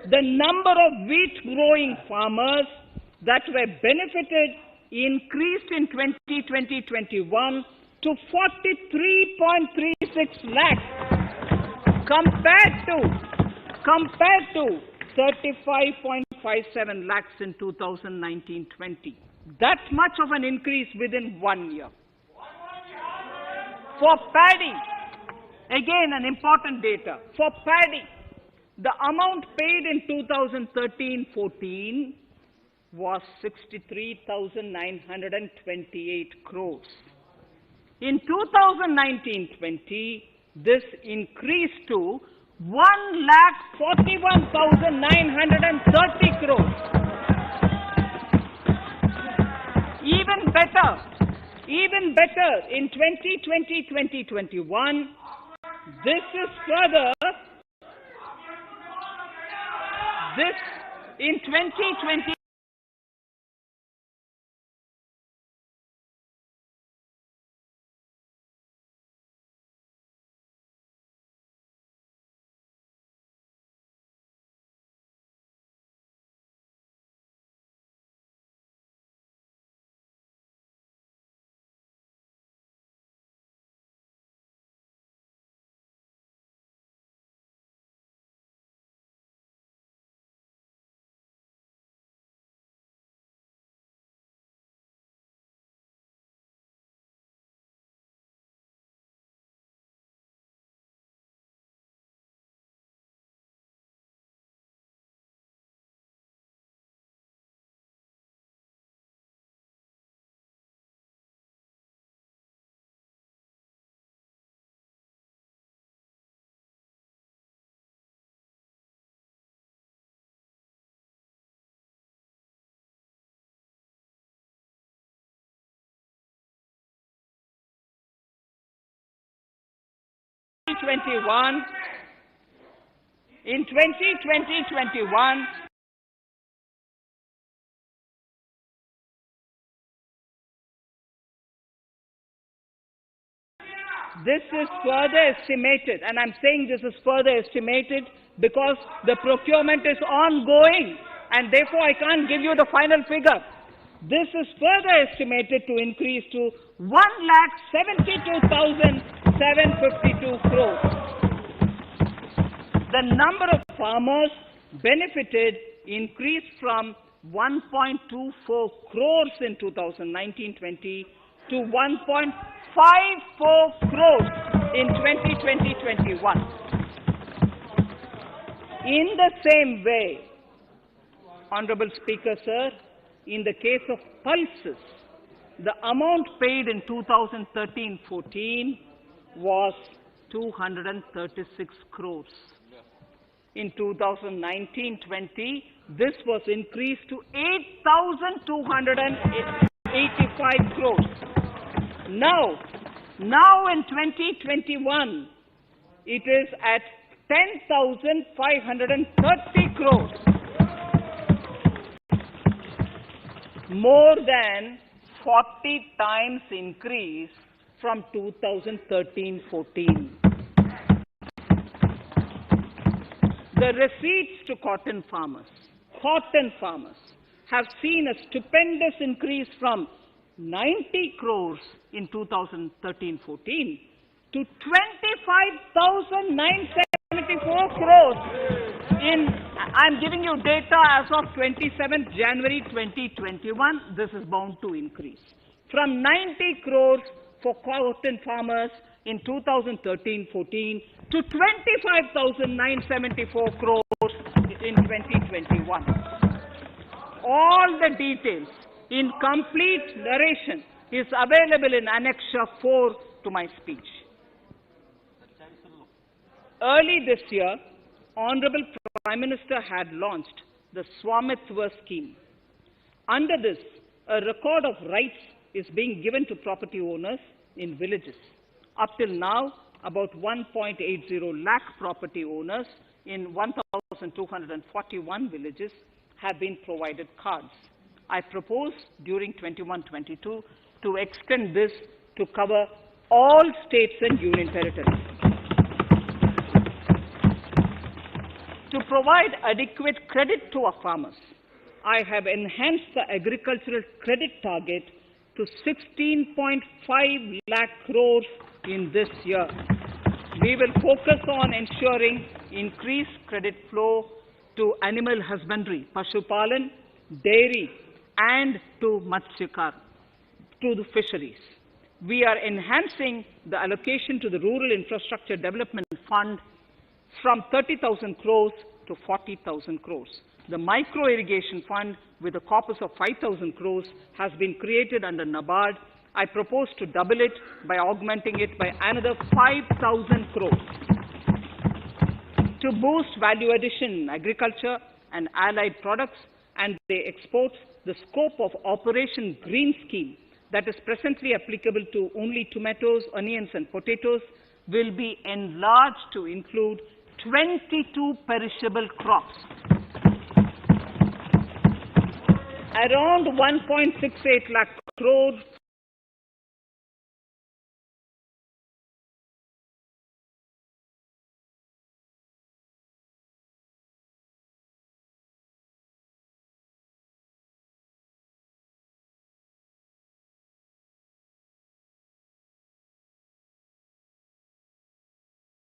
the number of wheat growing farmers that were benefited increased in 2020-21 to 43.36 lakhs compared to 35.57 lakhs in 2019-20. That much of an increase within 1 year. For paddy, again an important data. For paddy, the amount paid in 2013-14 was 63,928 crores. In 2019-20, this increased to 1,41,930 crores. Even better, in 2020-2021, this is further, in 2020, in 2020-21, this is further estimated, and I'm saying this is further estimated because the procurement is ongoing, and therefore I can't give you the final figure. This is further estimated to increase to 1,72,752 crores. The number of farmers benefited increased from 1.24 crores in 2019-20 to 1.54 crores in 2020-21. In the same way, Honorable Speaker, sir, in the case of pulses, the amount paid in 2013-14 was 236 crores. In 2019-20, this was increased to 8,285 crores. Now in 2021, it is at 10,530 crores. More than 40 times increase from 2013-14. The receipts to cotton farmers have seen a stupendous increase from 90 crores in 2013-14 to 25,974 crores I'm giving you data as of 27th January 2021. This is bound to increase. From 90 crores for cotton farmers in 2013-14 to 25,974 crores in 2021. All the details in complete narration is available in Annexure 4 to my speech. Early this year, Honorable Prime Minister had launched the Swamitva scheme. Under this, a record of rights is being given to property owners in villages. Up till now, about 1.80 lakh property owners in 1,241 villages have been provided cards. I propose during 21-22 to extend this to cover all states and union territories. To provide adequate credit to our farmers, I have enhanced the agricultural credit target to 16.5 lakh crores in this year. We will focus on ensuring increased credit flow to animal husbandry, Pashupalan, dairy, and to Matsyakar, to the fisheries. We are enhancing the allocation to the Rural Infrastructure Development Fund from 30,000 crores to 40,000 crores. The Micro Irrigation Fund, with a corpus of 5,000 crores, has been created under NABARD. I propose to double it by augmenting it by another 5,000 crores. To boost value addition in agriculture and allied products and their exports, the scope of Operation Green Scheme that is presently applicable to only tomatoes, onions, and potatoes will be enlarged to include 22 perishable crops. Around 1.68 lakh crore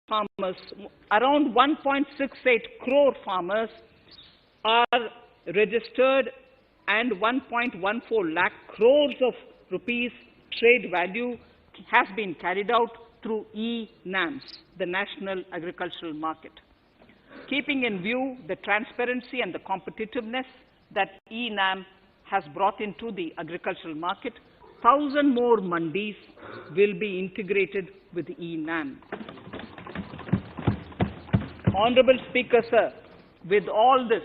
farmers, around 1.68 crore farmers are registered, and 1.14 lakh crores of rupees trade value has been carried out through e-NAMs, the National Agricultural Market. Keeping in view the transparency and the competitiveness that e-NAM has brought into the agricultural market, 1,000 more mandis will be integrated with e-NAM. Honorable Speaker, sir, with all this,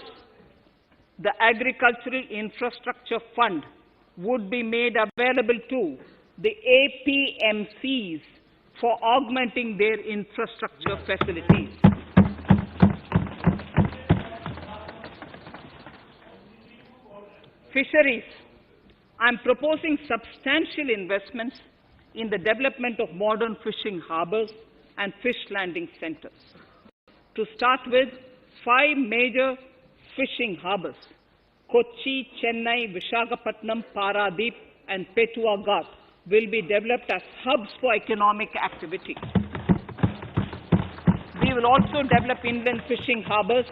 the Agricultural Infrastructure Fund would be made available to the APMCs for augmenting their infrastructure facilities. Fisheries. I am proposing substantial investments in the development of modern fishing harbors and fish landing centers. To start with, 5 major fishing harbors, Kochi, Chennai, Visakhapatnam, Paradip, and Petua Ghat, will be developed as hubs for economic activity. We will also develop inland fishing harbors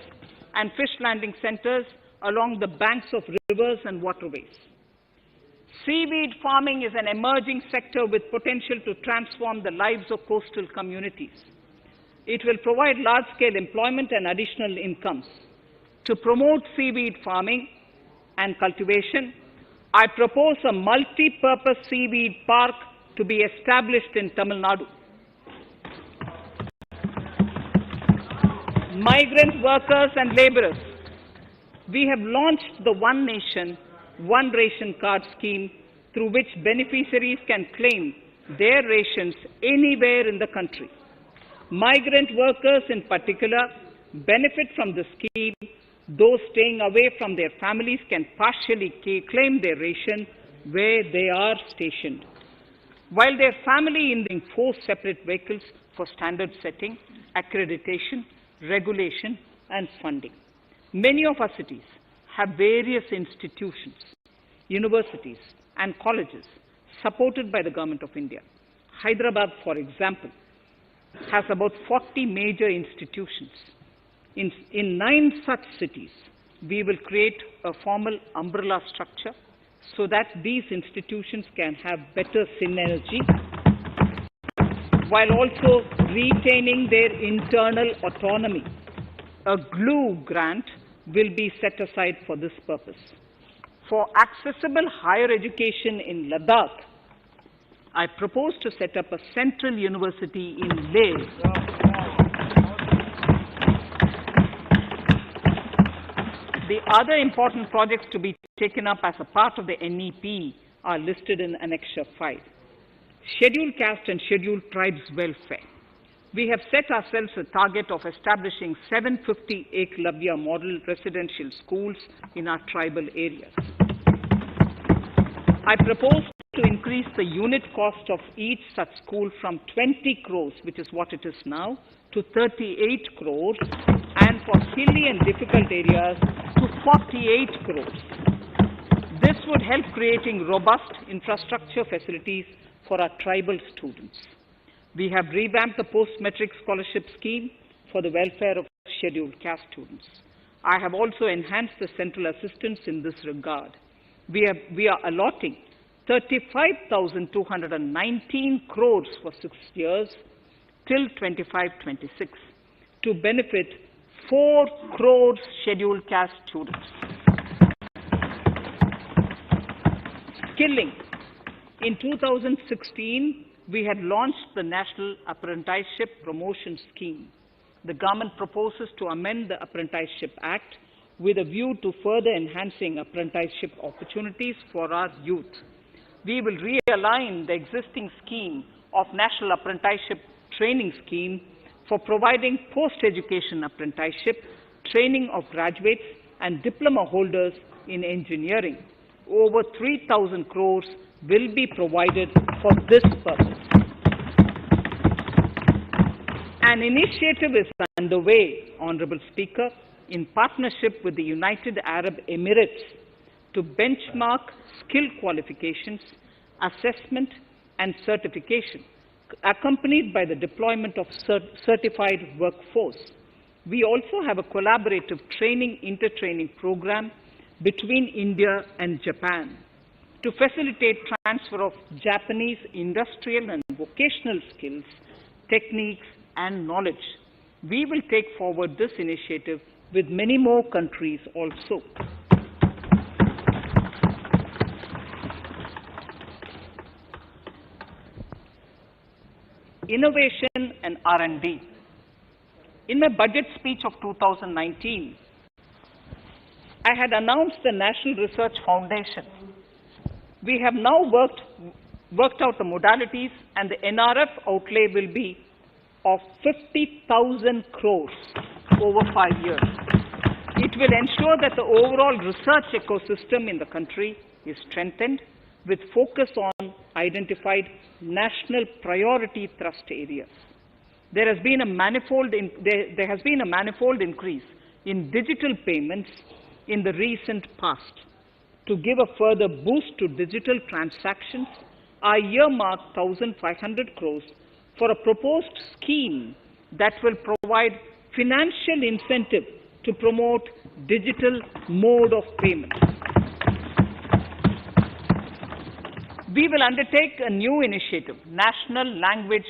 and fish landing centers along the banks of rivers and waterways. Seaweed farming is an emerging sector with potential to transform the lives of coastal communities. It will provide large-scale employment and additional incomes. To promote seaweed farming and cultivation, I propose a multi-purpose seaweed park to be established in Tamil Nadu. Migrant workers and laborers. We have launched the One Nation, One Ration Card scheme, through which beneficiaries can claim their rations anywhere in the country. Migrant workers in particular benefit from the scheme. Those staying away from their families can partially claim their ration where they are stationed, while their family in 4 separate vehicles for standard setting, accreditation, regulation, and funding. Many of our cities have various institutions, universities, and colleges supported by the Government of India. Hyderabad, for example, has about 40 major institutions. In 9 such cities, we will create a formal umbrella structure so that these institutions can have better synergy while also retaining their internal autonomy. A GLUE grant will be set aside for this purpose. For accessible higher education in Ladakh, I propose to set up a central university in Leh. The other important projects to be taken up as a part of the NEP are listed in Annexure 5. Scheduled caste and scheduled tribes welfare. We have set ourselves a target of establishing 750 Eklavya model residential schools in our tribal areas. I propose to increase the unit cost of each such school from 20 crores, which is what it is now, to 38 crores, and for hilly and difficult areas to 48 crores. This would help creating robust infrastructure facilities for our tribal students. We have revamped the post-metric scholarship scheme for the welfare of scheduled caste students. I have also enhanced the central assistance in this regard. We are allotting 35,219 crores for 6 years till 25-26 to benefit 4 crores scheduled caste students. Skilling. In 2016, we had launched the National Apprenticeship Promotion Scheme. The government proposes to amend the Apprenticeship Act with a view to further enhancing apprenticeship opportunities for our youth. we will realign the existing scheme of National Apprenticeship Training Scheme for providing post-education apprenticeship training of graduates and diploma holders in engineering. Over 3,000 crores will be provided for this purpose. An initiative is underway, Honorable Speaker, in partnership with the United Arab Emirates to benchmark skill qualifications, assessment and certification, accompanied by the deployment of certified workforce. We also have a collaborative training intertraining program between India and Japan to facilitate transfer of Japanese industrial and vocational skills, techniques, and knowledge. We will take forward this initiative with many more countries also. Innovation and R&D. In my budget speech of 2019, I had announced the National Research Foundation. We have now worked out the modalities, and the NRF outlay will be of 50,000 crores over 5 years. It will ensure that the overall research ecosystem in the country is strengthened with focus on identified national priority thrust areas. There has been a manifold increase in digital payments in the recent past. To give a further boost to digital transactions, I earmarked 1,500 crores for a proposed scheme that will provide financial incentive to promote digital mode of payment. We will undertake a new initiative, National Language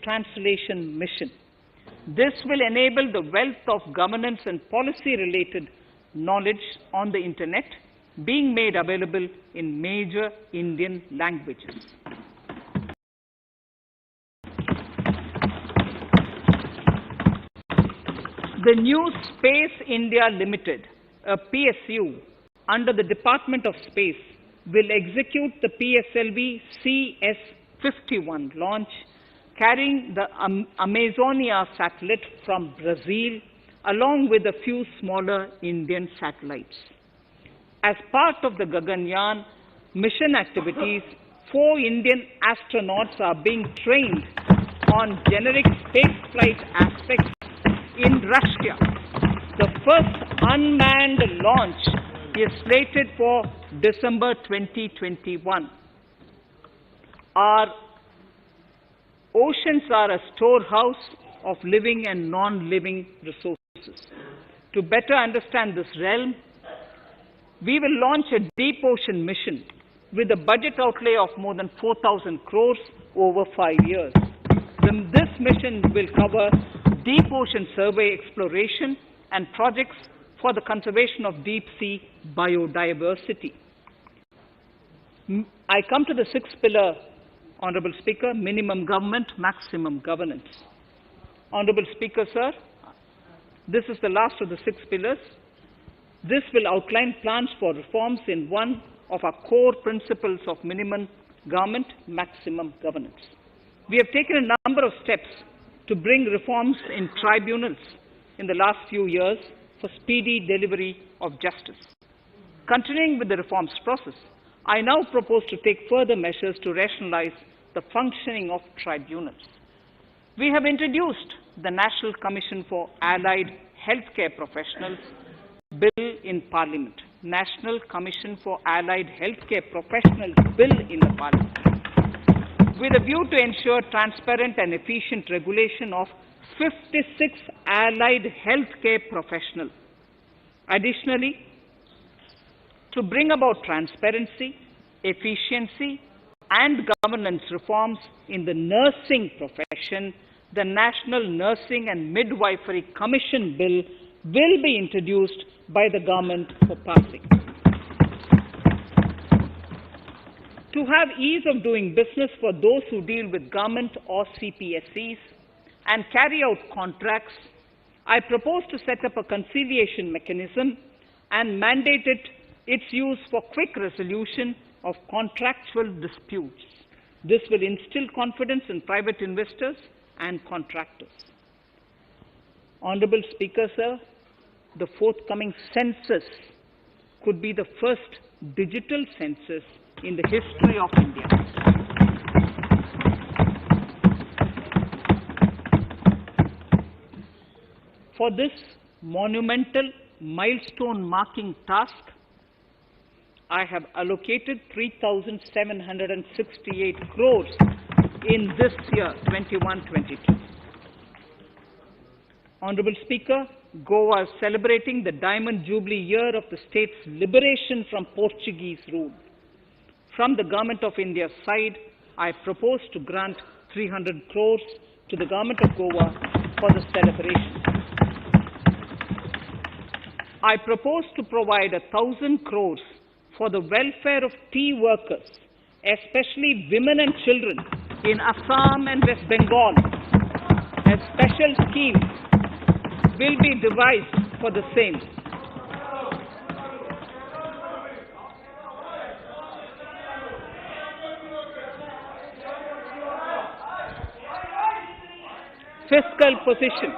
Translation Mission. This will enable the wealth of governance and policy-related knowledge on the Internet being made available in major Indian languages. The new Space India Limited, a PSU, under the Department of Space, will execute the PSLV CS-51 launch, carrying the Amazonia satellite from Brazil, along with a few smaller Indian satellites. As part of the Gaganyaan mission activities, 4 Indian astronauts are being trained on generic spaceflight aspects in Russia. The first unmanned launch is slated for December 2021. Our oceans are a storehouse of living and non-living resources. To better understand this realm, we will launch a deep ocean mission with a budget outlay of more than 4,000 crores over 5 years. This mission will cover deep ocean survey exploration and projects for the conservation of deep sea biodiversity. I come to the 6th pillar, Honorable Speaker, minimum government, maximum governance. Honorable Speaker, sir, this is the last of the 6 pillars. This will outline plans for reforms in one of our core principles of minimum government, maximum governance. We have taken a number of steps to bring reforms in tribunals in the last few years for speedy delivery of justice. Continuing with the reforms process, I now propose to take further measures to rationalize the functioning of tribunals. We have introduced the National Commission for Allied Healthcare Professionals Bill in Parliament. National Commission for Allied Healthcare Professionals Bill in the Parliament, with a view to ensure transparent and efficient regulation of 56 allied healthcare professionals. Additionally, to bring about transparency, efficiency, and governance reforms in the nursing profession, the National Nursing and Midwifery Commission Bill will be introduced by the government for passing. To have ease of doing business for those who deal with government or CPSEs and carry out contracts, I propose to set up a conciliation mechanism and mandate its use for quick resolution of contractual disputes. This will instill confidence in private investors and contractors. Honorable Speaker, sir, the forthcoming census could be the first digital census in the history of India. For this monumental milestone-marking task, I have allocated 3,768 crores in this year, 21-22. Honorable Speaker, Goa is celebrating the Diamond Jubilee year of the state's liberation from Portuguese rule. From the Government of India's side, I propose to grant 300 crores to the Government of Goa for the celebration. I propose to provide 1,000 crores for the welfare of tea workers, especially women and children in Assam and West Bengal. A special scheme will be devised for the same. Fiscal position.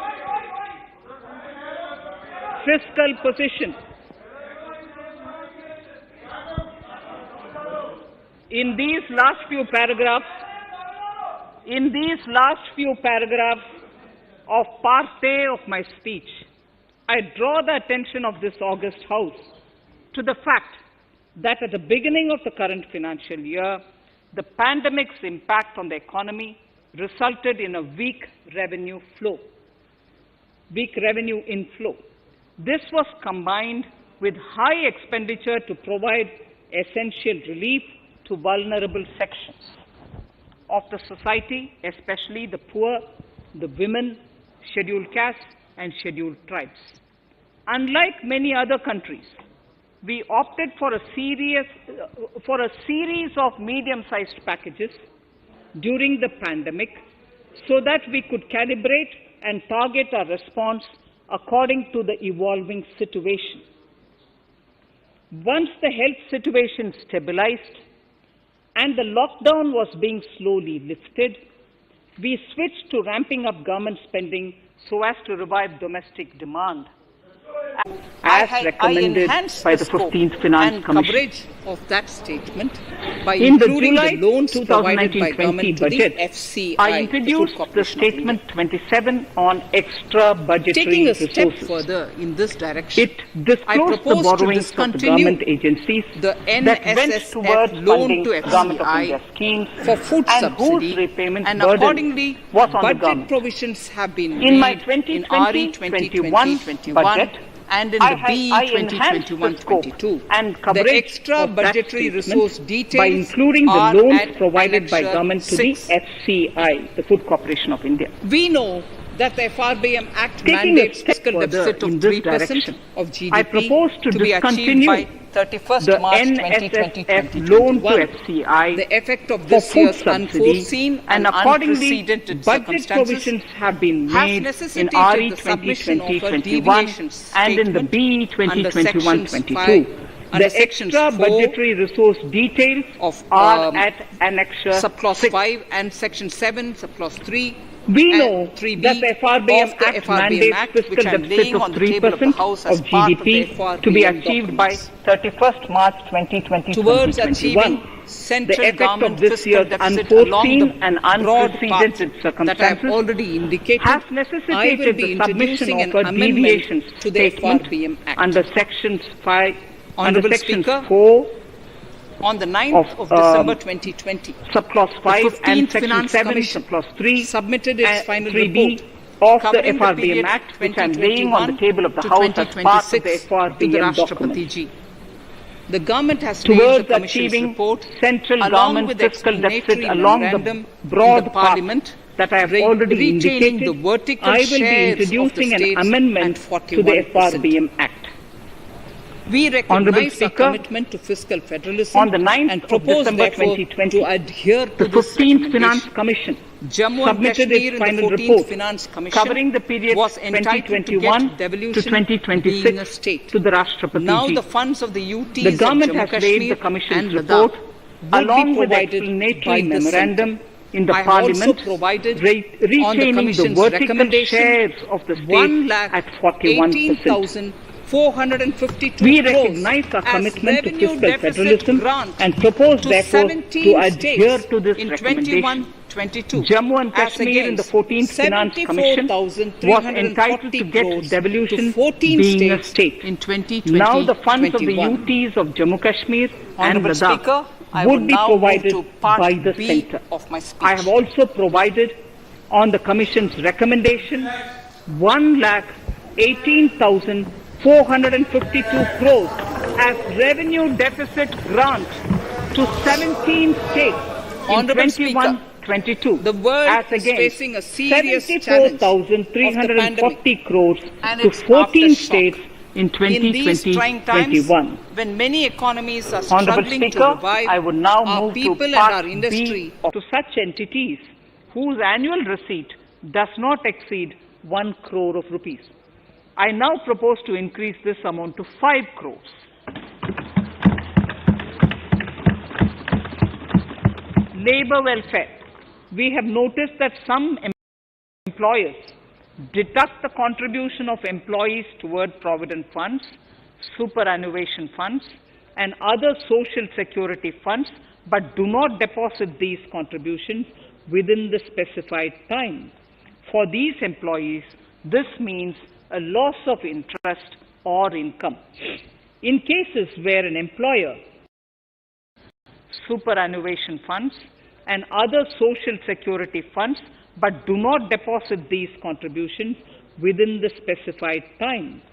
In these last few paragraphs of part A of my speech, I draw the attention of this august House to the fact that at the beginning of the current financial year, the pandemic's impact on the economy resulted in a weak revenue inflow. This was combined with high expenditure to provide essential relief to vulnerable sections of the society, especially the poor, the women, scheduled castes, and scheduled tribes. Unlike many other countries, we opted for a series of medium-sized packages during the pandemic so that we could calibrate and target our response according to the evolving situation. Once the health situation stabilized and the lockdown was being slowly lifted, we switched to ramping up government spending so as to revive domestic demand, as recommended by the 15th Finance Commission. Coverage of that statement by In the including July the loans provided by 2019-20 government to budget, the FCI, I introduced the Statement 27 on extra budgetary Taking a resources. step further in this direction, It disclosed the borrowings of the government agencies the that went NSSF towards loan funding to Government of FCI India schemes for food and subsidy, whose repayment and burden accordingly was on the budget government. provisions have been In my made in RE 2020-21 budget, and in I the B enhanced the scope 2021-22. and coverage The extra of that budgetary statement resource details by including the are loans at provided by Annexure government to 6. the FCI, the Food Corporation of India. We know that the FRBM Act Taking a mandates step fiscal further deficit of in this 3% direction, of GDP I propose to be achieved discontinue by 31st the March NSSF loan to 2020-21. FCI The effect of for this food year's subsidy, unforeseen and accordingly unprecedented budget circumstances provisions have been has made in necessitated RE the submission of a 2020-21 deviation and in the statement B under sections 2021-22. under The sections extra 4 budgetary resource details of are at Annexure subclause 6. 5 and section 7 subclause 3 We and know 3B that the FRBM of the Act FRBM mandates Act, fiscal which I'm deficit laying of on the table of the 3% House as of part of the GDP to be FRBM achieved by documents. 31st March 2020-2021. Towards achieving The central effect government of this fiscal year's deficit along the unforeseen and broad path unprecedented that I have circumstances already indicated, has I will necessitated be the submission introducing of an a amendment deviation to the statement FRBM Act. under Sections 5, Honourable under Sections Speaker, 4 on the 9th of December 2020, subclause 5 and 15th Section Finance 7 Commission subclause 3 submitted its and final 3B report of the covering the FRBM period Act, which I am laying on the 2021 table of the to House as part of the 2026 to the FRBM document. Rashtrapati Ji. The government has raised the Towards Commission's achieving report central along government with fiscal explanatory deficit along the memorandum broad in the path Parliament, that I have already retaining indicated. the vertical I will be shares introducing of the an states amendment at to the 41%. FRBM Act. We Honourable recognize our Speaker, commitment to fiscal federalism on the 9th and of propose, December therefore, 2020, to adhere to the this 15th Finance recommendation. Commission Jammu and submitted Kashmir its in the final 14th report Finance Commission covering the period was entitled 2021 to get devolution to 2026 being a state. to the Rashtrapati Now Ji. the funds of the UTs The of government Jammu has Kashmir raised the Commission's and report Ladakh along would with be the provided explanatory by the memorandum centre. in the I have also Parliament provided retaining on the the Commission's vertical recommendation shares of the states at 41%. 18,452 We crores recognize our as commitment to revenue fiscal deficit federalism grant and propose, to therefore, 17 to adhere states to this in recommendation. 21-22 Jammu and as Kashmir in the against 14th Finance Commission was entitled to get crores devolution to 14 being a states state. in 2020. Now the funds of the UTs of Jammu Kashmir and Honourable Ladakh Speaker, I would will be now move provided to part by the B centre. of my speech. I have also provided on the Commission's recommendation 1,18,452 crores as revenue deficit grant to 17 states in Honourable Speaker, 21-22 the world as is against facing a serious challenge of the 74,340 crores and to its 14 aftershock. states in In these trying times, 2020-21. when many economies are Honourable struggling Speaker, to revive, I would now our move people to and part our industry B to such entities whose annual receipt does not exceed 1 crore of rupees. I now propose to increase this amount to 5 crores. Labour welfare. We have noticed that some employers deduct the contribution of employees toward provident funds, superannuation funds, and other social security funds, but do not deposit these contributions within the specified time. For these employees, this means a loss of interest or income. In cases where an employer, superannuation funds, and other social security funds, but do not deposit these contributions within the specified time.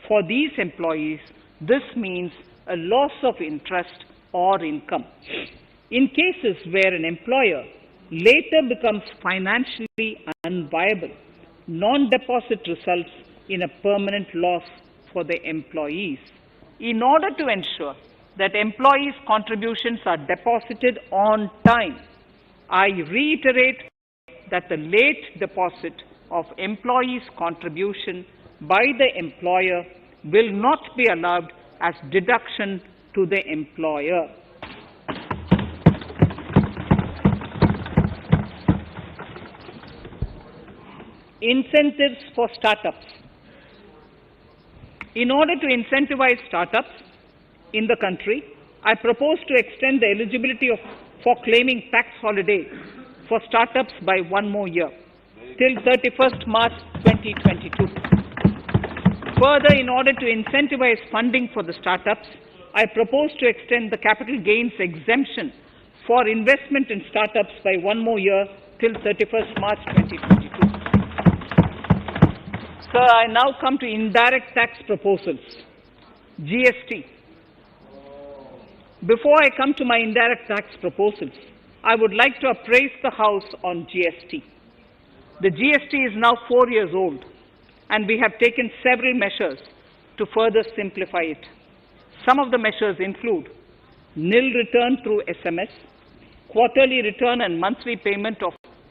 For these employees, this means a loss of interest or income. In cases where an employer later becomes financially unviable, non-deposit results in a permanent loss for the employees. In order to ensure that employees' contributions are deposited on time, I reiterate that the late deposit of employees' contribution by the employer will not be allowed as deduction to the employer. Incentives for startups. In order to incentivize startups in the country, I propose to extend the eligibility for claiming tax holiday for startups by 1 more year, till 31st March 2022. Further, in order to incentivize funding for the startups, I propose to extend the capital gains exemption for investment in startups by 1 more year, till 31st March 2022. Sir, I now come to indirect tax proposals. GST. Before I come to my indirect tax proposals, I would like to appraise the House on GST. The GST is now 4 years old, and we have taken several measures to further simplify it. Some of the measures include nil return through SMS, quarterly return and monthly payment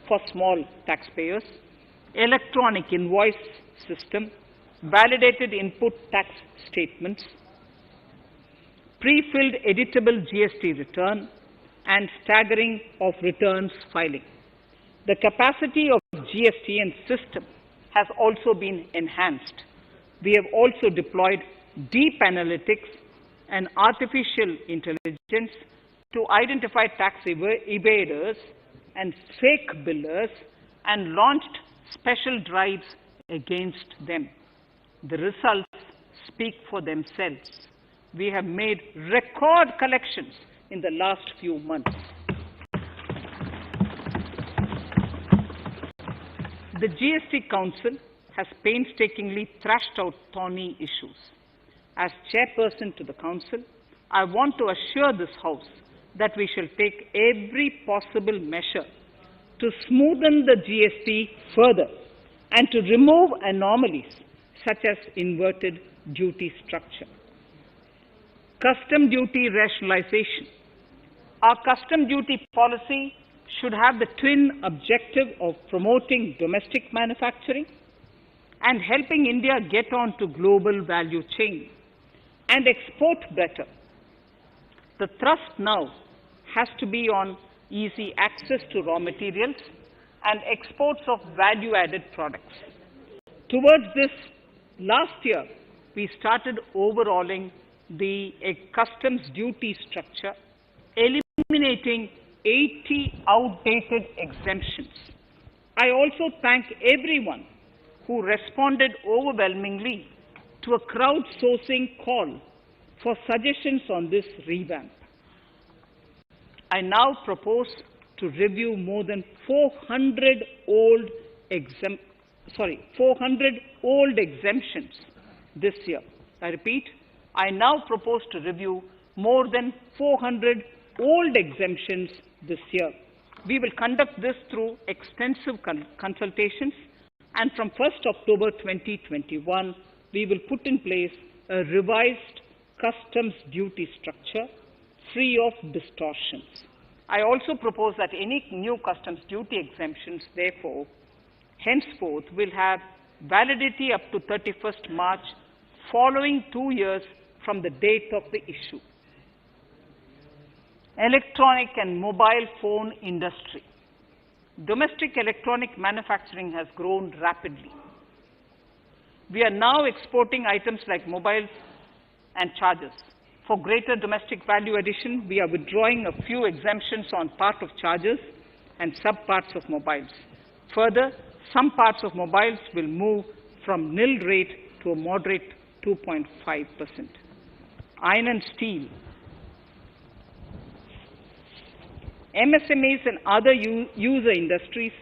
for small taxpayers, electronic invoice system, validated input tax statements, pre-filled editable GST return, and staggering of returns filing. The capacity of GSTN system has also been enhanced. We have also deployed deep analytics and artificial intelligence to identify tax evaders and fake billers and launched special drives against them. The results speak for themselves. We have made record collections in the last few months. The GST Council has painstakingly thrashed out thorny issues. As chairperson to the Council, I want to assure this House that we shall take every possible measure to smoothen the GST further and to remove anomalies such as inverted duty structure. Custom duty rationalization. Our custom duty policy should have the twin objective of promoting domestic manufacturing and helping India get on to global value chain and export better. The thrust now has to be on easy access to raw materials and exports of value-added products. Towards this, last year, we started overhauling the customs duty structure, eliminating 80 outdated exemptions. I also thank everyone who responded overwhelmingly to a crowdsourcing call for suggestions on this revamp. I now propose to review more than 400 old exemptions this year. I repeat, I now propose to review more than 400 old exemptions this year. We will conduct this through extensive consultations, and from 1st October 2021, we will put in place a revised customs duty structure free of distortions. I also propose that any new customs duty exemptions, therefore, henceforth will have validity up to 31st March, following 2 years from the date of the issue. Electronic and mobile phone industry. Domestic electronic manufacturing has grown rapidly. We are now exporting items like mobiles and chargers. For greater domestic value addition, we are withdrawing a few exemptions on part of chargers and sub-parts of mobiles. Further, some parts of mobiles will move from nil rate to a moderate 2.5%. Iron and steel. MSMEs and other user industries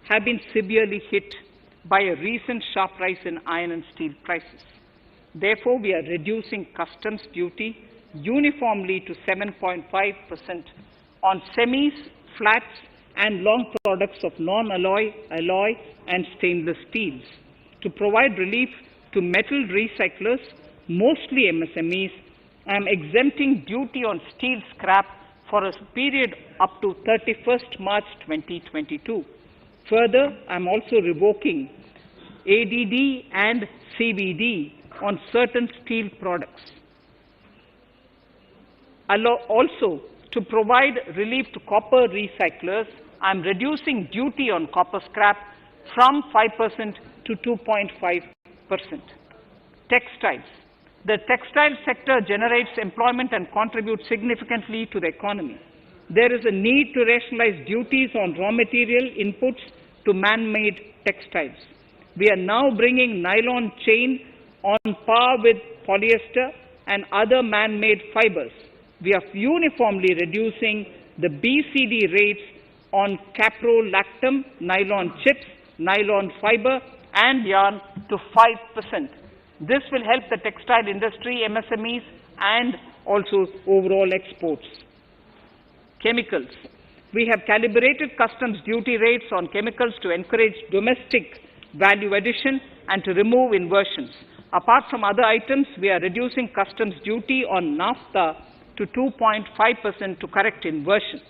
have been severely hit by a recent sharp rise in iron and steel prices. Therefore, we are reducing customs duty uniformly to 7.5% on semis, flats, and long products of non-alloy, alloy, and stainless steels. To provide relief to metal recyclers, mostly MSMEs, I am exempting duty on steel scrap for a period up to 31st March 2022. Further, I am also revoking ADD and CVD on certain steel products. Also, to provide relief to copper recyclers, I am reducing duty on copper scrap from 5% to 2.5%. Textiles. The textile sector generates employment and contributes significantly to the economy. There is a need to rationalize duties on raw material inputs to man-made textiles. We are now bringing nylon chain on par with polyester and other man-made fibers. We are uniformly reducing the BCD rates on caprolactam, nylon chips, nylon fiber, and yarn to 5%. This will help the textile industry, MSMEs, and also overall exports. Chemicals. We have calibrated customs duty rates on chemicals to encourage domestic value addition and to remove inversions. Apart from other items, we are reducing customs duty on naphtha to 2.5% to correct inversion.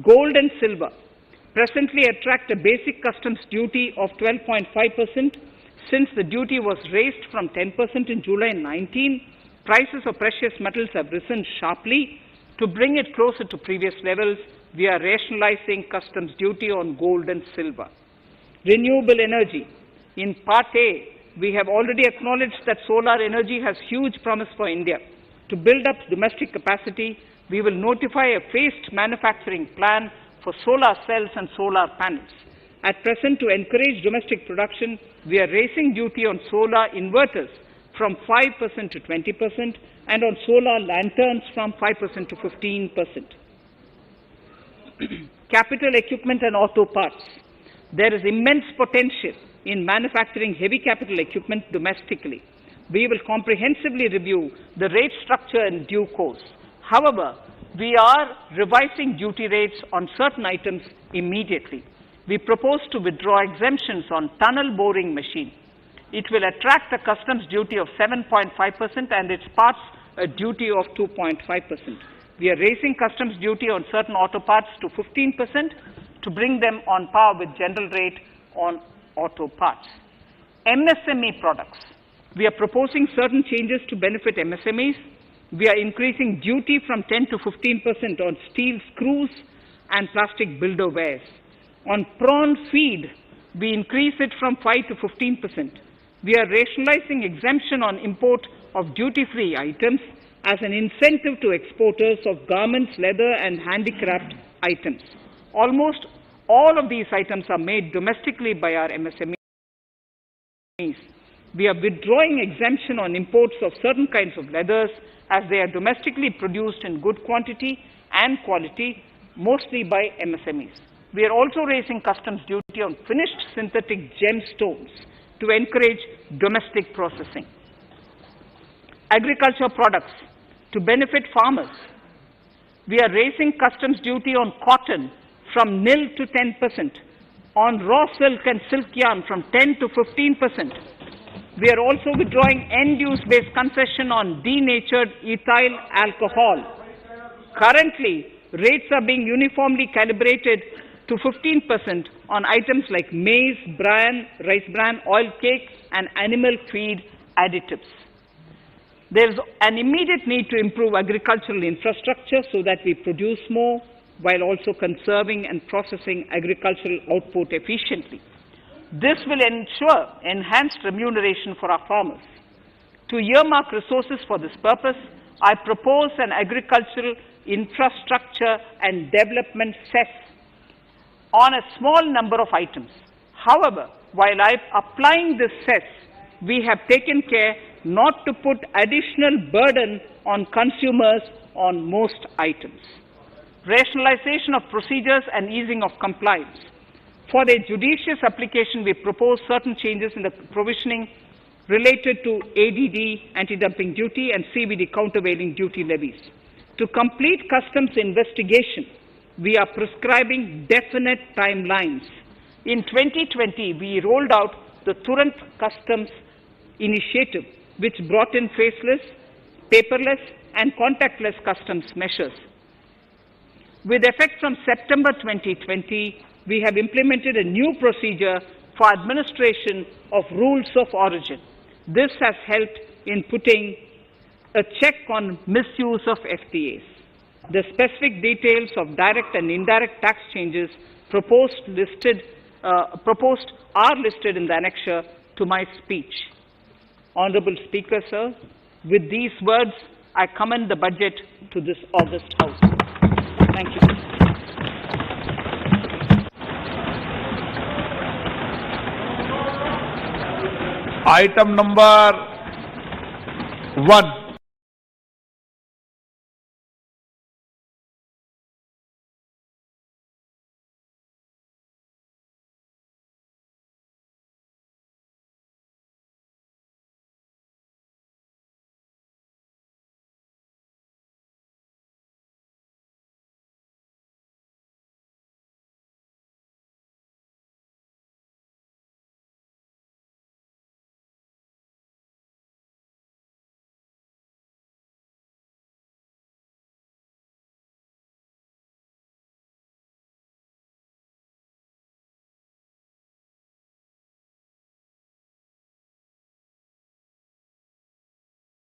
Gold and silver presently attract a basic customs duty of 12.5%. Since the duty was raised from 10% in July 19, prices of precious metals have risen sharply. To bring it closer to previous levels, we are rationalizing customs duty on gold and silver. Renewable energy. In Part A, we have already acknowledged that solar energy has huge promise for India. To build up domestic capacity, we will notify a phased manufacturing plan for solar cells and solar panels. At present, to encourage domestic production, we are raising duty on solar inverters from 5% to 20% and on solar lanterns from 5% to 15%. Capital equipment and auto parts. There is immense potential in manufacturing heavy capital equipment domestically. We will comprehensively review the rate structure in due course. However, we are revising duty rates on certain items immediately. We propose to withdraw exemptions on tunnel boring machine. It will attract a customs duty of 7.5% and its parts a duty of 2.5%. We are raising customs duty on certain auto parts to 15% to bring them on par with general rate on auto parts. MSME products. We are proposing certain changes to benefit MSMEs. We are increasing duty from 10 to 15% on steel screws and plastic builderwares. On prawn feed, we increase it from 5 to 15%. We are rationalizing exemption on import of duty-free items as an incentive to exporters of garments, leather, and handicraft items. Almost all of these items are made domestically by our MSMEs. We are withdrawing exemption on imports of certain kinds of leathers as they are domestically produced in good quantity and quality, mostly by MSMEs. We are also raising customs duty on finished synthetic gemstones to encourage domestic processing. Agriculture products to benefit farmers. We are raising customs duty on cotton from nil to 10%, on raw silk and silk yarn from 10 to 15%. We are also withdrawing end-use-based concession on denatured ethyl alcohol. Currently, rates are being uniformly calibrated to 15% on items like maize, bran, rice bran, oil cake, and animal feed additives. There is an immediate need to improve agricultural infrastructure so that we produce more while also conserving and processing agricultural output efficiently. This will ensure enhanced remuneration for our farmers. To earmark resources for this purpose, I propose an agricultural infrastructure and development cess on a small number of items. However, while applying this cess, we have taken care not to put additional burden on consumers on most items. Rationalization of procedures and easing of compliance. For their judicious application, we propose certain changes in the provisioning related to ADD, anti-dumping duty, and CVD, countervailing duty levies. To complete customs investigation, we are prescribing definite timelines. In 2020, we rolled out the Turant Customs Initiative, which brought in faceless, paperless, and contactless customs measures. With effect from September 2020, we have implemented a new procedure for administration of rules of origin. This has helped in putting a check on misuse of FTAs. The specific details of direct and indirect tax changes proposed are listed in the annexure to my speech. Honorable Speaker, sir, with these words, I commend the budget to this august House. Thank you. Item number 1.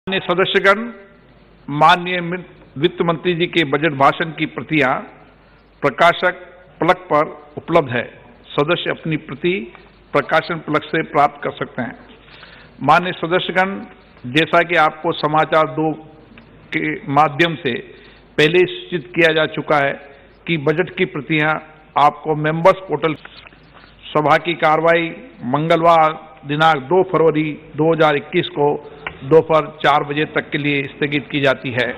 माननीय सदस्यगण, माननीय वित्त मंत्री जी के budget भाषण की प्रतियां प्रकाशक plug पर उपलब्ध है। सदस्य अपनी प्रति प्रकाशन प्लग से प्राप्त कर सकते हैं। माननीय सदस्यगण, जैसा कि आपको समाचार 2 के माध्यम से पहले सूचित किया जा चुका है कि बजट की प्रतियां आपको मेंबर्स पोर्टल। सभा की कार्रवाई मंगलवार दिनांक 2 फरवरी 2021 को दोपहर 4 बजे तक के लिए स्थगित की जाती है।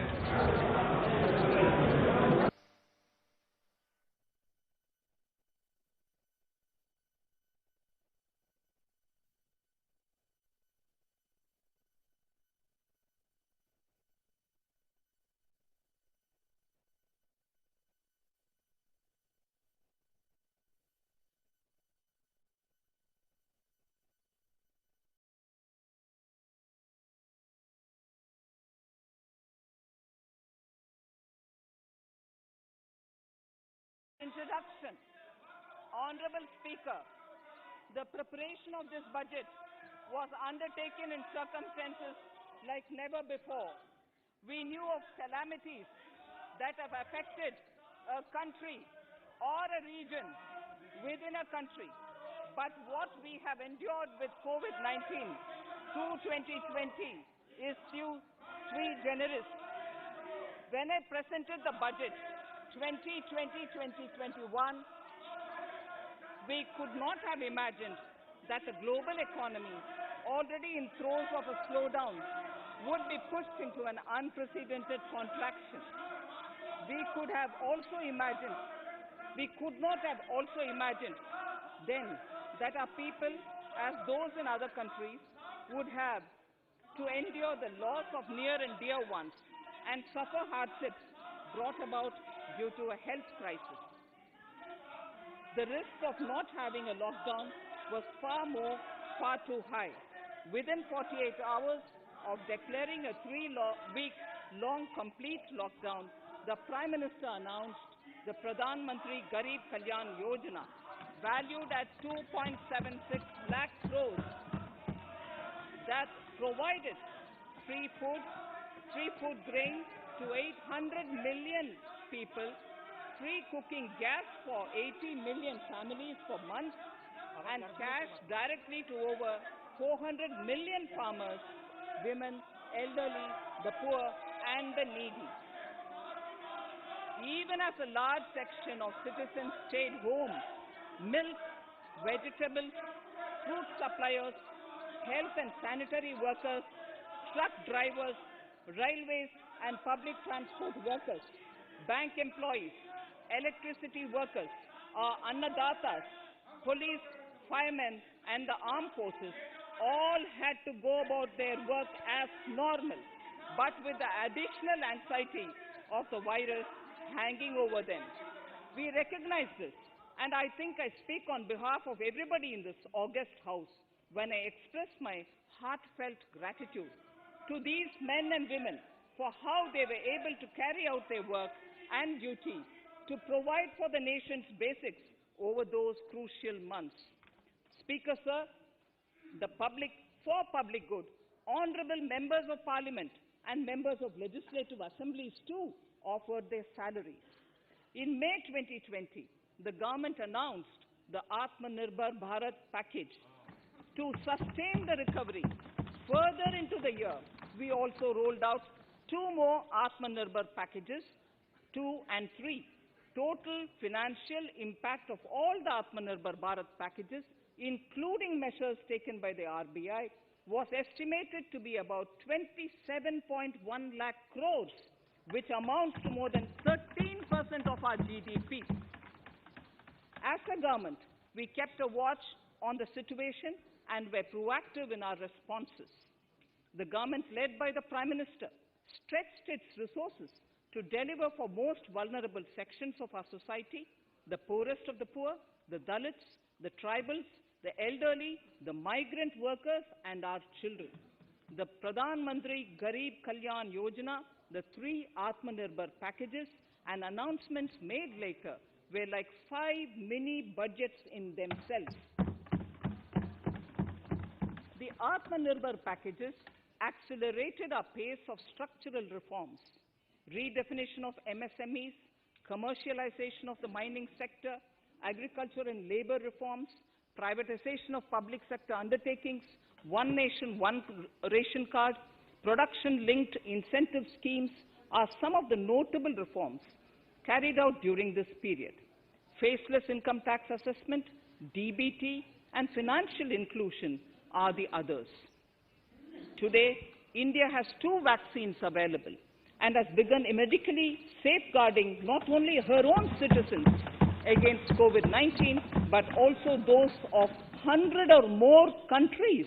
Introduction. Honorable Speaker, the preparation of this budget was undertaken in circumstances like never before. We knew of calamities that have affected a country or a region within a country. But what we have endured with COVID-19 through 2020 is sui generis. When I presented the budget 2020-2021, we could not have imagined that the global economy, already in throes of a slowdown, would be pushed into an unprecedented contraction. We could not have also imagined then that our people, as those in other countries, would have to endure the loss of near and dear ones and suffer hardships brought about due to a health crisis. The risk of not having a lockdown was far too high. Within 48 hours of declaring a 3-week-long complete lockdown, the Prime Minister announced the Pradhan Mantri Garib Kalyan Yojana, valued at 2.76 lakh crores, that provided free food grain to 800 million people, free cooking gas for 80 million families for months, and cash directly to over 400 million farmers, women, elderly, the poor, and the needy. Even as a large section of citizens stayed home, milk, vegetables, fruit suppliers, health and sanitary workers, truck drivers, railways and public transport workers, bank employees, electricity workers, annadatas, police, firemen and the armed forces all had to go about their work as normal, but with the additional anxiety of the virus hanging over them. We recognize this, and I think I speak on behalf of everybody in this august house when I express my heartfelt gratitude to these men and women for how they were able to carry out their work and duty to provide for the nation's basics over those crucial months. Speaker, sir, for public good, honorable members of parliament and members of legislative assemblies too offered their salaries. In May 2020, the government announced the Atmanirbhar Bharat package. To sustain the recovery further into the year, we also rolled out 2 more Atmanirbhar packages, 2 and 3. Total financial impact of all the Atmanirbhar Bharat packages, including measures taken by the RBI, was estimated to be about 27.1 lakh crores, which amounts to more than 13% of our GDP. As a government, we kept a watch on the situation and were proactive in our responses. The government, led by the Prime Minister, stretched its resources to deliver for most vulnerable sections of our society, the poorest of the poor, the Dalits, the tribals, the elderly, the migrant workers, and our children. The Pradhan Mantri Garib Kalyan Yojana, the 3 Atmanirbhar packages, and announcements made later were like 5 mini budgets in themselves. The Atmanirbhar packages accelerated our pace of structural reforms, redefinition of MSMEs, commercialization of the mining sector, agriculture and labor reforms, privatization of public sector undertakings, one nation, one ration card, production-linked incentive schemes are some of the notable reforms carried out during this period. Faceless income tax assessment, DBT, and financial inclusion are the others. Today, India has 2 vaccines available and has begun medically safeguarding not only her own citizens against COVID-19, but also those of 100 or more countries.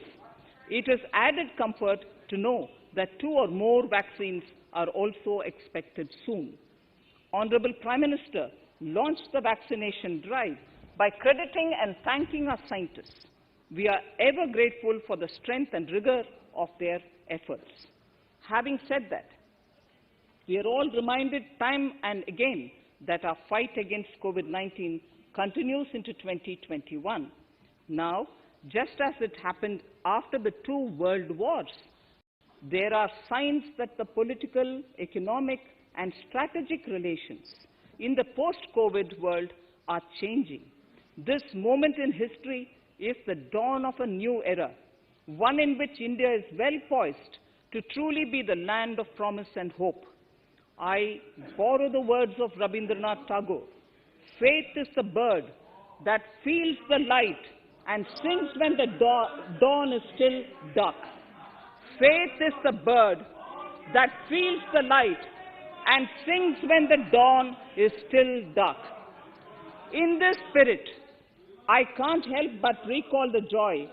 It is added comfort to know that 2 or more vaccines are also expected soon. Honorable Prime Minister launched the vaccination drive by crediting and thanking our scientists. We are ever grateful for the strength and rigor of their efforts. Having said that, we are all reminded time and again that our fight against COVID-19 continues into 2021. Now, just as it happened after the 2 world wars, there are signs that the political, economic, and strategic relations in the post-COVID world are changing. This moment in history is the dawn of a new era, one in which India is well poised to truly be the land of promise and hope. I borrow the words of Rabindranath Tagore. Faith is the bird that feels the light and sings when the dawn is still dark. Faith is the bird that feels the light and sings when the dawn is still dark. In this spirit, I can't help but recall the joy